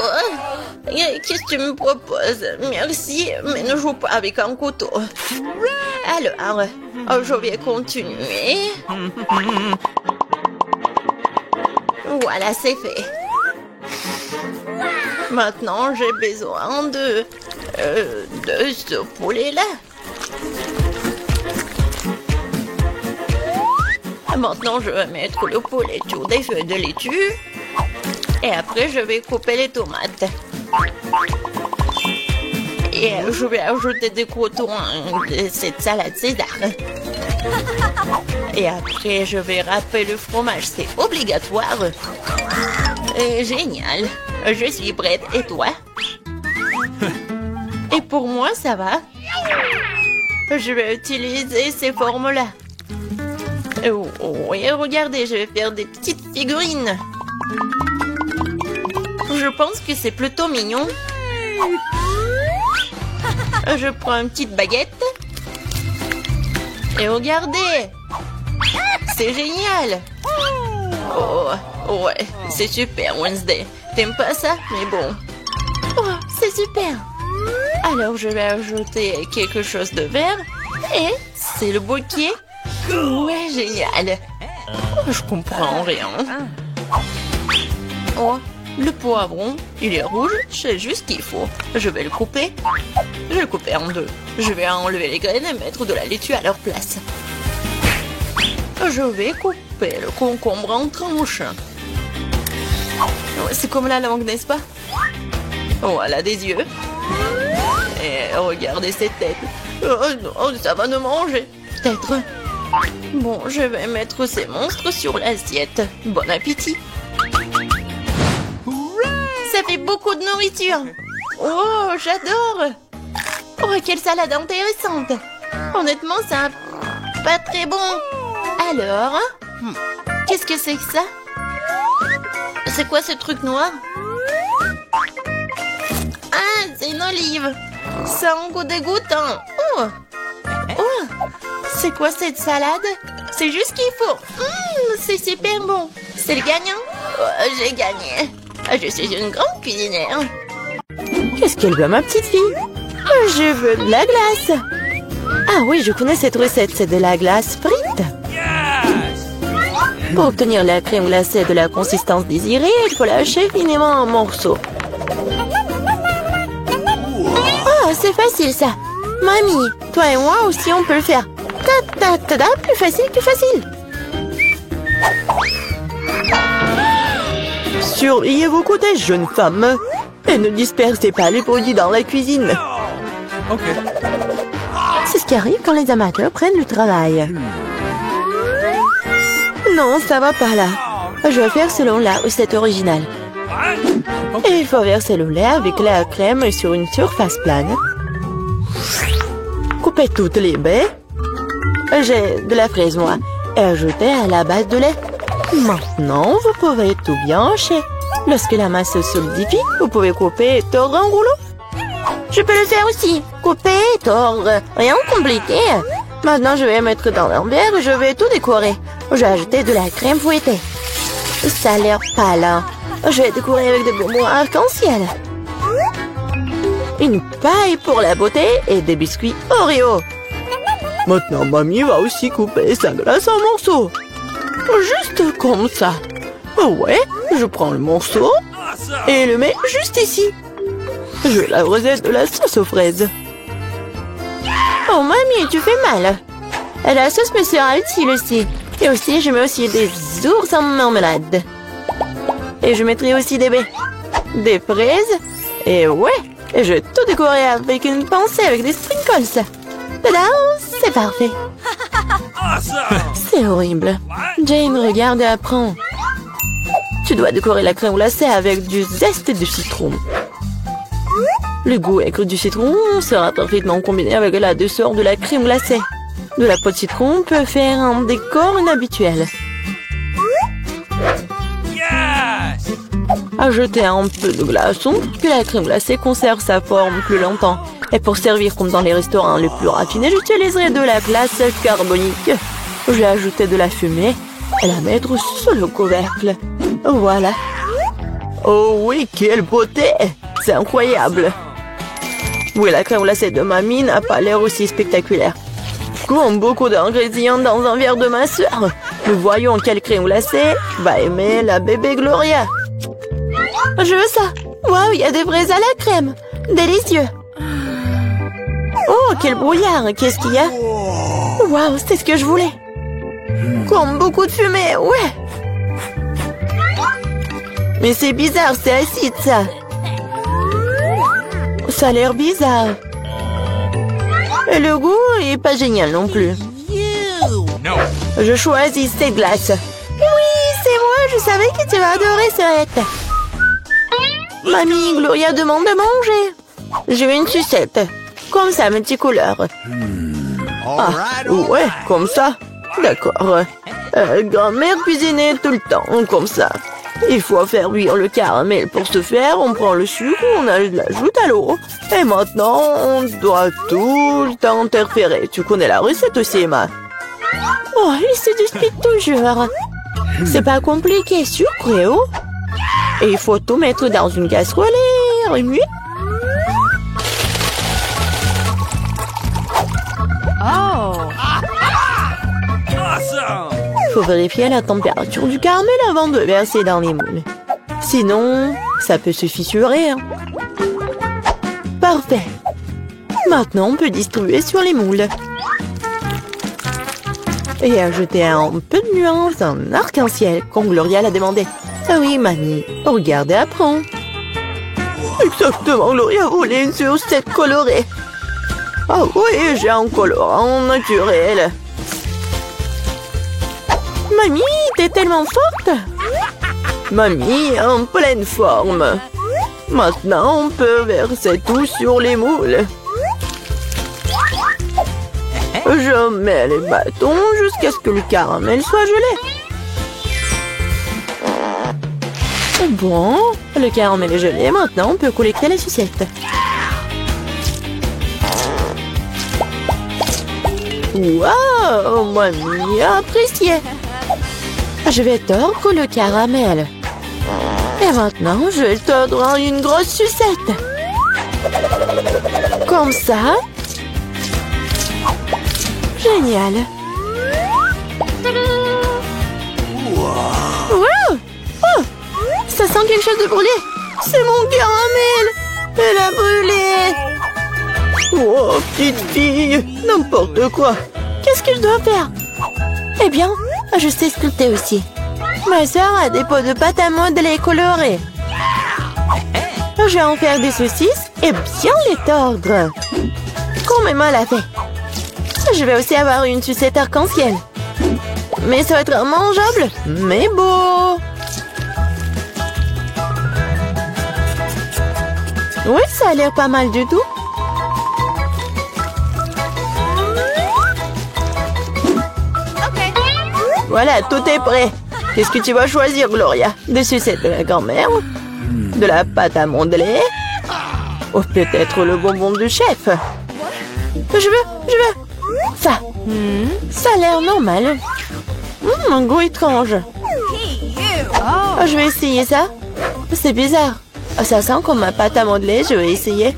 qu'est-ce que tu me proposes? Merci, mais ne joue pas avec un couteau. Alors, je vais continuer. Voilà, c'est fait. Maintenant, j'ai besoin de ce poulet-là. Maintenant, je vais mettre le poulet sur des feuilles de laitue. Et après, je vais couper les tomates. Et je vais ajouter des croutons de cette salade César. Et après, je vais râper le fromage. C'est obligatoire. Génial. Je suis prête. Et toi? Et pour moi, ça va. Je vais utiliser ces formes-là. Oui, regardez, je vais faire des petites figurines. Je pense que c'est plutôt mignon. Je prends une petite baguette. Et regardez. C'est génial. Oh, ouais, c'est super, Wednesday. T'aimes pas ça? Mais bon. Oh, c'est super. Alors, je vais ajouter quelque chose de vert. Et c'est le bouquet. Ouais, génial. Oh, je comprends rien. Oh, le poivron, il est rouge, c'est juste ce qu'il faut. Je vais le couper. Je vais le couper en deux. Je vais enlever les graines et mettre de la laitue à leur place. Je vais couper le concombre en tranches. C'est comme la langue, n'est-ce pas? Voilà des yeux. Et regardez cette tête. Oh non, ça va nous manger. Peut-être. Bon, je vais mettre ces monstres sur l'assiette. Bon appétit. Ça fait beaucoup de nourriture. Oh, j'adore. Oh, quelle salade intéressante. Honnêtement, c'est pas très bon. Alors, qu'est-ce que c'est que ça? C'est quoi ce truc noir? Ah, c'est une olive. Ça a un goût dégoûtant. Oh, oh, c'est quoi cette salade? C'est juste ce qu'il faut. C'est super bon. C'est le gagnant? Oh, j'ai gagné. Je suis une grande cuisinière. Qu'est-ce qu'elle veut, ma petite fille? Je veux de la glace. Ah oui, je connais cette recette. C'est de la glace frite. Pour obtenir la crème glacée de la consistance désirée, il faut la hacher finement en morceaux. Oh, c'est facile ça. Mamie, toi et moi aussi on peut le faire. Ta-ta-ta-ta, plus facile, plus facile. Surveillez vos côtés, jeune femme. Et ne dispersez pas les produits dans la cuisine. Ok. C'est ce qui arrive quand les amateurs prennent le travail. Non, ça va pas là. Je vais faire selon la recette originale. Et il faut verser le lait avec la crème sur une surface plane. Coupez toutes les baies. J'ai de la fraise moi. Et ajoutez à la base de lait. Maintenant, vous pouvez tout bien hacher. Lorsque la masse se solidifie, vous pouvez couper et tordre en rouleau. Je peux le faire aussi. Couper et tordre. Rien de compliqué. Maintenant, je vais mettre dans un verre et je vais tout décorer. J'ai ajouté de la crème fouettée. Ça a l'air pâle. Hein. Je vais décorer avec des bonbons arc-en-ciel. Une paille pour la beauté et des biscuits Oreo. Maintenant, mamie va aussi couper sa glace en morceaux. Juste comme ça. Ouais, je prends le morceau et le mets juste ici. Je la recette de la sauce aux fraises. Oh, mamie, tu fais mal. La sauce me sera utile aussi. Et aussi, je mets aussi des ours en marmelade. Et je mettrai aussi des baies. Des fraises. Et ouais, je vais tout décorer avec une pincée avec des sprinkles. Tada, c'est parfait. C'est horrible. Jane, regarde et apprends. Tu dois décorer la crème glacée avec du zeste de citron. Le goût aigre du citron sera parfaitement combiné avec la douceur de la crème glacée. De la peau de citron peut faire un décor inhabituel. Ajoutez un peu de glaçon pour que la crème glacée conserve sa forme plus longtemps. Et pour servir comme dans les restaurants les plus raffinés, j'utiliserai de la glace carbonique. Je vais ajouter de la fumée et la mettre sur le couvercle. Voilà. Oh oui, quelle beauté! C'est incroyable. Oui, la crème glacée de mamie n'a pas l'air aussi spectaculaire. Comme beaucoup d'ingrédients dans un verre de ma soeur. Nous voyons quelle crème glacée va aimer la bébé Gloria. Je veux ça. Waouh, il y a des fraises à la crème. Délicieux. Oh, quel brouillard. Qu'est-ce qu'il y a? Waouh, c'est ce que je voulais. Comme beaucoup de fumée, ouais. Mais c'est bizarre, c'est acide, ça. Ça a l'air bizarre. Et le goût est pas génial non plus. Je choisis cette glace. Oui, c'est moi, je savais que tu vas adorer cette. Mamie, Gloria demande de manger. Je veux une sucette. Comme ça, multicouleur. Ah, ouais, comme ça. D'accord. Grand-mère cuisinait tout le temps, comme ça. Il faut faire cuire le caramel. Pour ce faire, on prend le sucre, on l'ajoute à l'eau. Et maintenant, on doit tout le temps interférer. Tu connais la recette aussi, Emma? Oh, il se dispute toujours. C'est pas compliqué, sucre et eau. Et il faut tout mettre dans une casserole et remuer. Il faut vérifier la température du caramel avant de verser dans les moules. Sinon, ça peut se fissurer. Hein. Parfait. Maintenant, on peut distribuer sur les moules. Et ajouter un peu de nuance, un arc-en-ciel, comme Gloria l'a demandé. Ah oui, mamie, regarde et apprends. Exactement, Gloria voulait une sucette colorée. Ah oui, j'ai un colorant naturel. Mamie, t'es tellement forte. Mamie, en pleine forme. Maintenant, on peut verser tout sur les moules. Je mets les bâtons jusqu'à ce que le caramel soit gelé. Bon, le caramel est gelé. Maintenant, on peut collecter la sucette. Waouh, mamie a apprécié. Je vais tordre le caramel. Et maintenant, je vais tordre en une grosse sucette. Comme ça. Génial. Wow. Oh, ça sent quelque chose de brûlé. C'est mon caramel. Elle a brûlé. Oh, petite fille, n'importe quoi. Qu'est-ce que je dois faire? Eh bien, je sais sculpter aussi. Ma sœur a des pots de pâte à modeler colorés. Je vais en faire des saucisses et bien les tordre. Comme Emma l'a fait. Je vais aussi avoir une sucette arc-en-ciel. Mais ça va être mangeable, mais beau. Oui, ça a l'air pas mal du tout. Voilà, tout est prêt. Qu'est-ce que tu vas choisir, Gloria? Des sucettes de la grand-mère? De la pâte à modeler? Ou peut-être le bonbon du chef? Je veux. Ça. Ça a l'air normal. Un goût étrange. Oh, je vais essayer ça. C'est bizarre. Oh, ça sent comme ma pâte à modeler. Je vais essayer.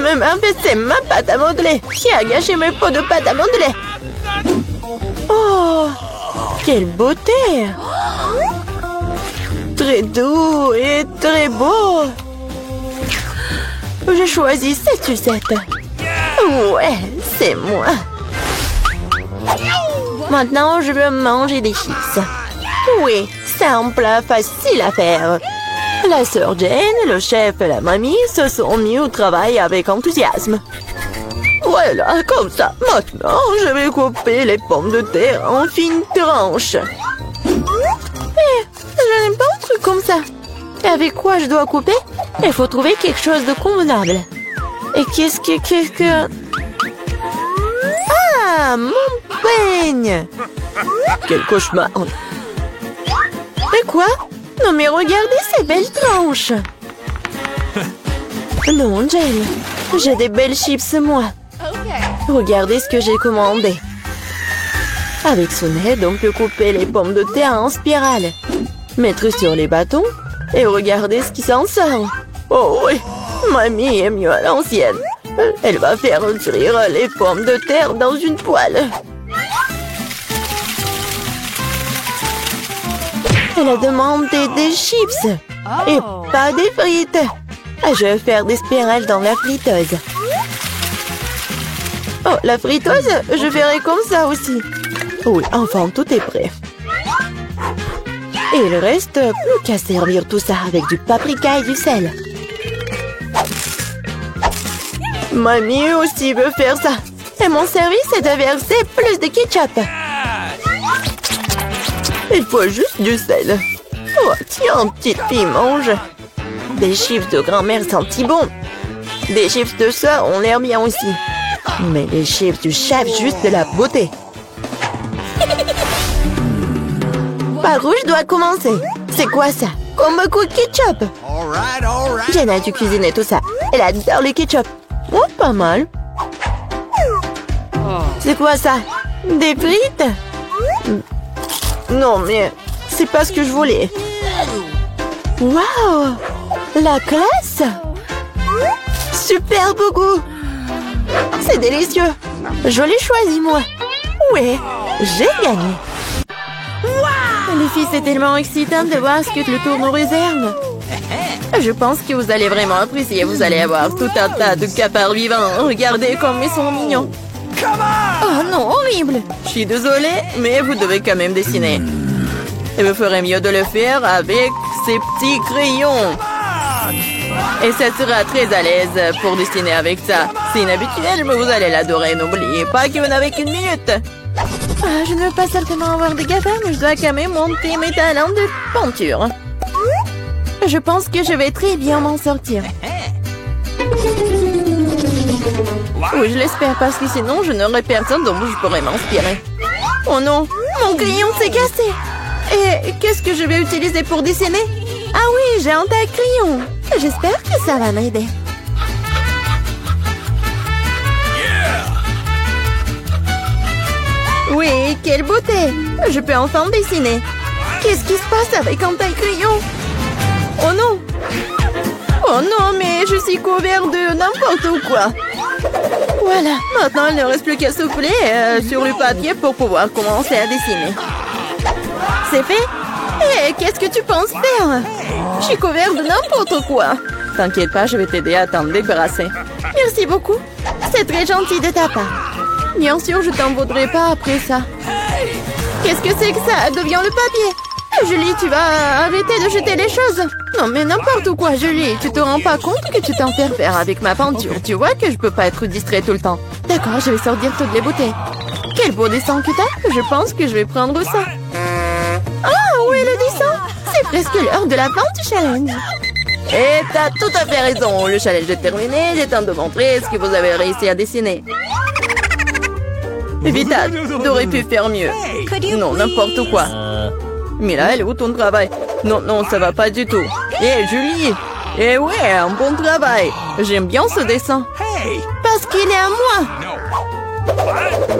Mais c'est ma pâte à modeler. Qui a gâché mes pots de pâte à modeler? Oh, quelle beauté! Très doux et très beau. Je choisis cette sucette. Ouais, c'est moi. Maintenant, je veux manger des chips. Oui, c'est un plat facile à faire. La sœur Jane, le chef et la mamie se sont mis au travail avec enthousiasme. Voilà, comme ça. Maintenant, je vais couper les pommes de terre en fines tranches. Je n'aime pas un truc comme ça. Et avec quoi je dois couper? Il faut trouver quelque chose de convenable. Et qu'est-ce que... Ah, mon peigne! Quel cauchemar! Et quoi? Non mais regardez ces belles tranches! Non, Jane, j'ai des belles chips, moi. Regardez ce que j'ai commandé. Avec son aide, on peut couper les pommes de terre en spirale, mettre sur les bâtons et regardez ce qui s'en sort. Oh oui, mamie est mieux à l'ancienne. Elle va faire cuire les pommes de terre dans une poêle. Elle a demandé des chips et pas des frites. Je vais faire des spirales dans la friteuse. Oh, la friteuse, je ferai comme ça aussi. Oui, enfin, tout est prêt. Et il reste plus qu'à servir tout ça avec du paprika et du sel. Mamie aussi veut faire ça. Et mon service est de verser plus de ketchup. Il faut juste du sel. Oh, tiens, petite fille, mange. Des chips de grand-mère sentent bon. Des chips de soeur ont l'air bien aussi. Mais les chips du chef, juste de la beauté. Par où je dois commencer? C'est quoi ça? Comme beaucoup de ketchup. Jenna a dû cuisiner tout ça. Elle adore le ketchup. Oh, pas mal. C'est quoi ça? Des frites? Non, mais c'est pas ce que je voulais. Waouh! La classe! Super beau goût! C'est délicieux! Je l'ai choisi, moi! Ouais, j'ai gagné! Wow! Les filles, c'est tellement excitant de voir ce que le tour nous réserve! Je pense que vous allez vraiment apprécier. Vous allez avoir tout un tas de cafards vivants. Regardez comme ils sont mignons! Oh non, horrible! Je suis désolée, mais vous devez quand même dessiner. Et vous ferez mieux de le faire avec ces petits crayons. Et ça sera très à l'aise pour dessiner avec ça. C'est inhabituel, mais vous allez l'adorer. N'oubliez pas que vous n'avez qu'une minute. Ah, je ne veux pas seulement avoir des cafards, mais je dois quand même monter mes talents de peinture. Je pense que je vais très bien m'en sortir. Oui, je l'espère, parce que sinon, je n'aurai personne dont je pourrais m'inspirer. Oh non, mon crayon s'est cassé. Et qu'est-ce que je vais utiliser pour dessiner? Ah oui, j'ai un tas de crayons. J'espère que ça va m'aider. Oui, quelle beauté! Je peux enfin dessiner. Qu'est-ce qui se passe avec un tas de crayons? Oh non! Oh non, mais je suis couvert de n'importe quoi. Voilà, maintenant il ne reste plus qu'à souffler sur le papier pour pouvoir commencer à dessiner. C'est fait? Hé, qu'est-ce que tu penses faire? Je suis couvert de n'importe quoi. T'inquiète pas, je vais t'aider à t'en débarrasser. Merci beaucoup. C'est très gentil de ta part. Bien sûr, je t'en voudrais pas après ça. Qu'est-ce que c'est que ça? Deviens le papier. Julie, tu vas arrêter de jeter les choses. Non, mais n'importe quoi, Julie. Tu te rends pas compte que tu t'en fais faire avec ma peinture. Tu vois que je peux pas être distrait tout le temps. D'accord, je vais sortir toutes les beautés. Quel beau dessin que t'as. Je pense que je vais prendre ça. Ah, où est le dessin? C'est presque l'heure de la fin du challenge. Et t'as tout à fait raison. Le challenge est terminé. Il est temps de montrer ce que vous avez réussi à dessiner. Vita, t'aurais pu faire mieux. Non, n'importe quoi. Mais là, elle est où ton travail? Non, non, ça va pas du tout. Hé, Julie! Eh ouais, un bon travail. J'aime bien ce dessin. Parce qu'il est à moi.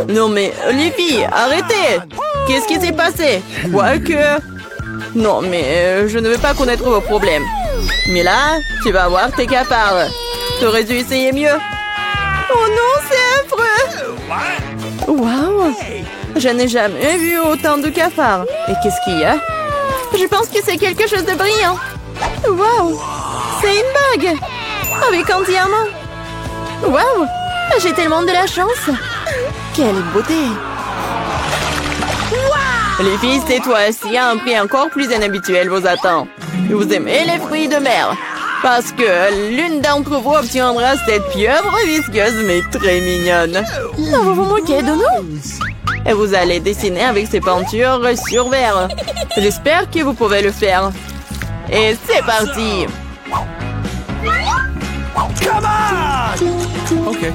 Non mais, les filles, arrêtez. Qu'est-ce qui s'est passé? Quoique... Non, mais je ne veux pas connaître vos problèmes. Mais là, tu vas voir tes cafards. T'aurais dû essayer mieux. Oh non, c'est affreux. Waouh! Je n'ai jamais vu autant de cafards. Et qu'est-ce qu'il y a? Je pense que c'est quelque chose de brillant. Waouh! C'est une bague! Avec un diamant! Waouh! J'ai tellement de la chance! Quelle beauté! Les filles, cette fois-ci, un prix encore plus inhabituel vous attend. Vous aimez les fruits de mer? Parce que l'une d'entre vous obtiendra cette pieuvre visqueuse mais très mignonne. Vous vous moquez de nous? Et vous allez dessiner avec ces peintures sur verre. J'espère que vous pouvez le faire. Et c'est parti! Okay.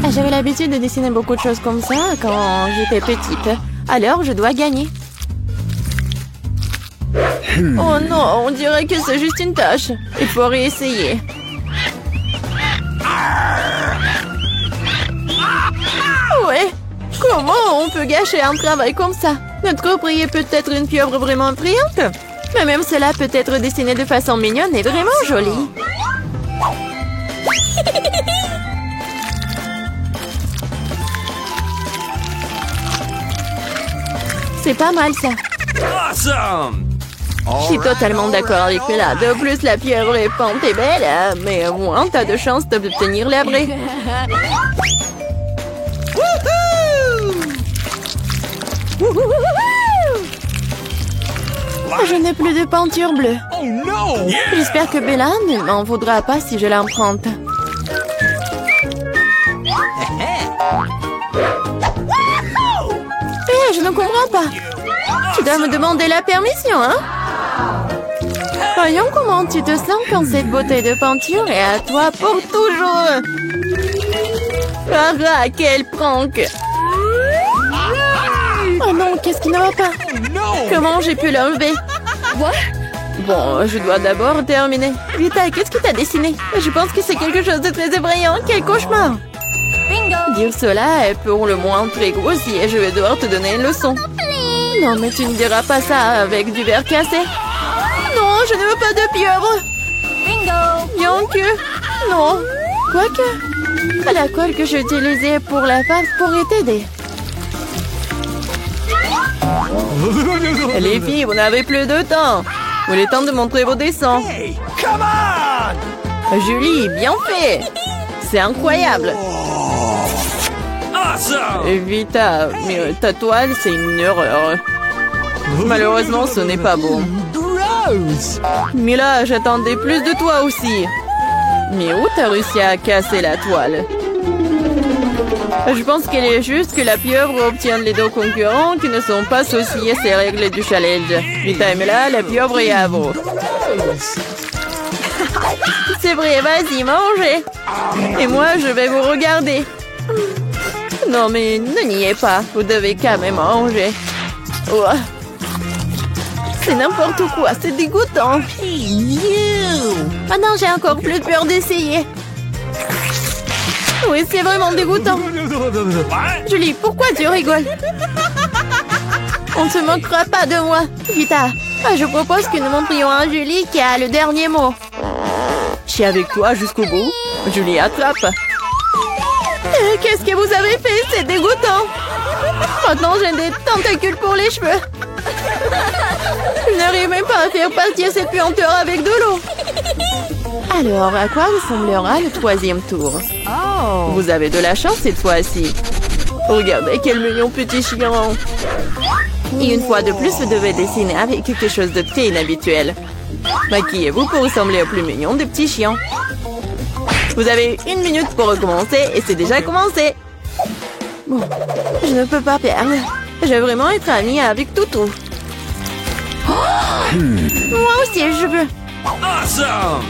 J'avais l'habitude de dessiner beaucoup de choses comme ça quand j'étais petite. Alors, je dois gagner. Oh non, on dirait que c'est juste une tâche. Il faut réessayer. Ouais. Comment on peut gâcher un travail comme ça? Notre prix est peut-être une pieuvre vraiment attrayante. Mais même cela peut être dessiné de façon mignonne et vraiment jolie. C'est pas mal ça. Awesome! Je suis totalement d'accord avec Bella. De plus, la pieuvre est pente et belle, mais au moins t'as de chances d'obtenir la vraie. Je n'ai plus de peinture bleue. Oh non! J'espère que Bella ne m'en voudra pas si je l'emprunte. Je ne comprends pas. Tu dois me demander la permission, hein? Voyons comment tu te sens quand cette beauté de peinture est à toi pour toujours. Ah, quel prank! Oh non, qu'est-ce qui ne va pas? Comment j'ai pu l'enlever? Bon, je dois d'abord terminer. Vita, qu'est-ce que t'as dessiné? Je pense que c'est quelque chose de très effrayant. Quel cauchemar! Dire cela est pour le moins très grossier. Je vais devoir te donner une leçon. Non, mais tu ne diras pas ça avec du verre cassé. Non, je ne veux pas de pieuvre. Bien que... Non. Quoique... La colle que j'ai utilisée pour la pâte pourrait t'aider. Les filles, vous n'avez plus de temps. Il est temps de montrer vos dessins. Hey, come on! Julie, bien fait. C'est incroyable. Awesome! Vita, mais ta toile, c'est une erreur. Malheureusement, ce n'est pas bon. Mais là, j'attendais plus de toi aussi. Mais où t'as réussi à casser la toile? Je pense qu'il est juste que la pieuvre obtienne les deux concurrents qui ne sont pas associés à ces règles du challenge. Vita et Mela, la pieuvre est à vous. C'est vrai, vas-y, mangez. Et moi, je vais vous regarder. Non, mais ne niez pas. Vous devez quand même manger. Oh. C'est n'importe quoi, c'est dégoûtant. Maintenant, j'ai encore plus peur d'essayer. Oui, c'est vraiment dégoûtant. Julie, pourquoi tu rigoles? On ne se moquera pas de moi. Vita, je propose que nous montrions à Julie qui a le dernier mot. Je suis avec toi jusqu'au bout. Julie, attrape. Qu'est-ce que vous avez fait? C'est dégoûtant. Maintenant, j'ai des tentacules pour les cheveux. Je n'arrive même pas à faire partir cette puanteur avec de l'eau. Alors, à quoi ressemblera le troisième tour? Vous avez de la chance cette fois-ci. Regardez quel mignon petit chien. Et une fois de plus, vous devez dessiner avec quelque chose de très inhabituel. Maquillez-vous pour ressembler au plus mignon des petits chiens. Vous avez 1 minute pour recommencer et c'est déjà commencé. Bon, je ne peux pas perdre. Je vais vraiment être amie avec Toutou. Moi aussi, je veux. Awesome!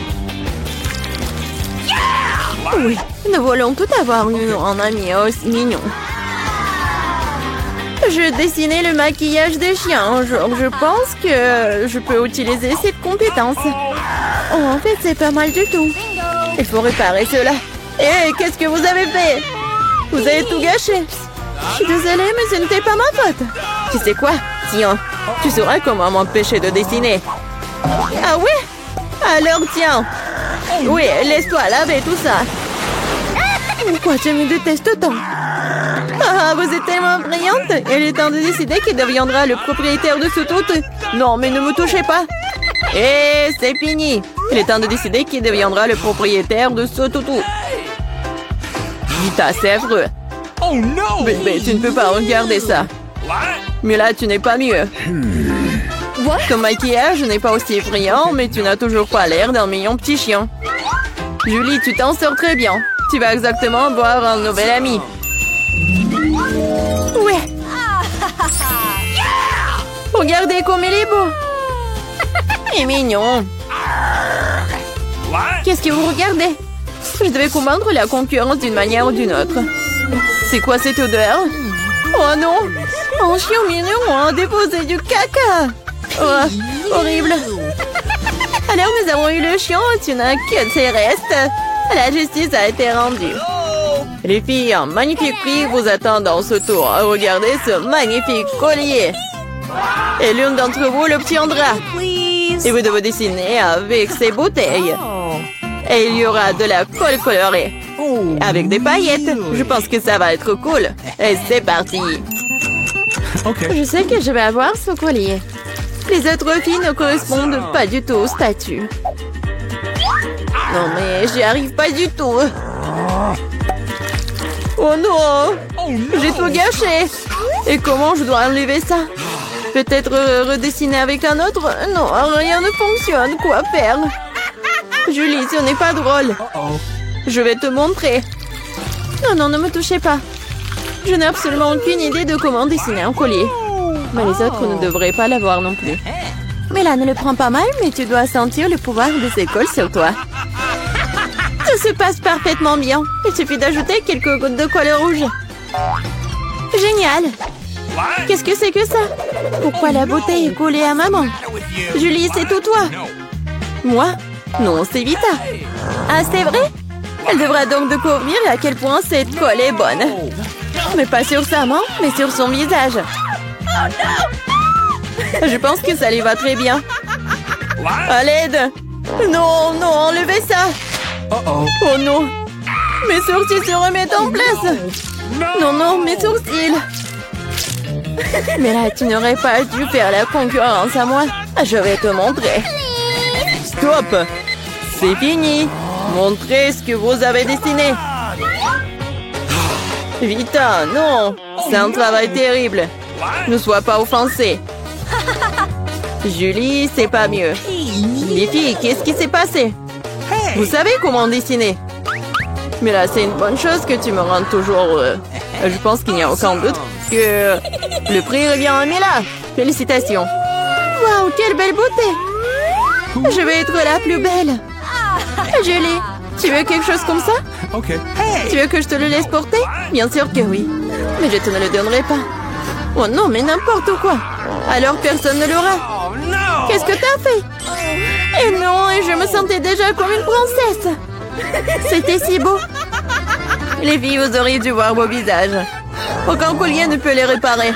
Oui, nous voulons tout avoir eu un ami aussi mignon. Je dessinais le maquillage des chiens. Je pense que je peux utiliser cette compétence. Oh, en fait, c'est pas mal du tout. Il faut réparer cela. Hé, qu'est-ce que vous avez fait? Vous avez tout gâché. Je suis désolée, mais ce n'était pas ma faute. Tu sais quoi? Tiens, tu sauras comment m'empêcher de dessiner. Ah oui? Alors tiens. Oui, laisse-toi laver tout ça. Pourquoi tu me détestes tant? Ah, vous êtes tellement brillante. Il est temps de décider qui deviendra le propriétaire de ce tout. Non, mais ne me touchez pas. Et c'est fini. Il est temps de décider qui deviendra le propriétaire de ce toutou. Vita, c'est affreux. Oh non! Bébé, tu ne peux pas regarder ça. Mais là, tu n'es pas mieux. Ton maquillage n'est pas aussi effrayant, mais tu n'as toujours pas l'air d'un mignon petit chien. Julie, tu t'en sors très bien. Tu vas exactement avoir un nouvel ami. Ouais. Regardez comme il est beau. Il est mignon. Qu'est-ce que vous regardez? Je devais combattre la concurrence d'une manière ou d'une autre. C'est quoi cette odeur? Oh non! Un chien mignon a déposé du caca! Oh, horrible! Alors nous avons eu le chien, tu n'as que ses restes. La justice a été rendue. Les filles, un magnifique prix vous attend dans ce tour. Regardez ce magnifique collier. Et l'une d'entre vous l'obtiendra. Et vous devez dessiner avec ces bouteilles. Et il y aura de la colle colorée. Avec des paillettes. Je pense que ça va être cool. Et c'est parti. Je sais que je vais avoir ce collier. Les autres filles ne correspondent pas du tout au statut. Non mais j'y arrive pas du tout. Oh non! J'ai tout gâché. Et comment je dois enlever ça? Peut-être redessiner avec un autre? Non, rien ne fonctionne. Quoi faire? Julie, ce n'est pas drôle. Je vais te montrer. Non, non, ne me touchez pas. Je n'ai absolument aucune idée de comment dessiner un collier. Mais les autres ne devraient pas l'avoir non plus. Mais là, ne le prends pas mal, mais tu dois sentir le pouvoir de ces cols sur toi. Tout se passe parfaitement bien. Il suffit d'ajouter quelques gouttes de colle rouge. Génial! Qu'est-ce que c'est que ça? Pourquoi la bouteille est collée à maman? Julie, c'est tout toi. Moi? Non, c'est Vita. Ah, c'est vrai? Elle devra donc découvrir à quel point cette colle est bonne. Mais pas sur sa main, mais sur son visage. Je pense que ça lui va très bien. À l'aide! Non, non, enlevez ça! Oh non! Mes sourcils se remettent en place! Non, non, mes sourcils! Mais là, tu n'aurais pas dû faire la concurrence à moi. Je vais te montrer. Stop! C'est fini! Montrez ce que vous avez dessiné. Vita, non! C'est un travail terrible. Ne sois pas offensée. Julie, c'est pas mieux. Les filles, qu'est-ce qui s'est passé? Vous savez comment dessiner? Mais là, c'est une bonne chose que tu me rendes toujours... Je pense qu'il n'y a aucun doute que le prix revient à Mila. Félicitations. Waouh, quelle belle beauté. Je vais être la plus belle. Julie, tu veux quelque chose comme ça? Tu veux que je te le laisse porter? Bien sûr que oui. Mais je te ne le donnerai pas. Oh non, mais n'importe quoi. Alors personne ne l'aura. Qu'est-ce que t'as fait? Et non, et je me sentais déjà comme une princesse. C'était si beau. Les filles, vous auriez dû voir vos visages. Aucun collier ne peut les réparer.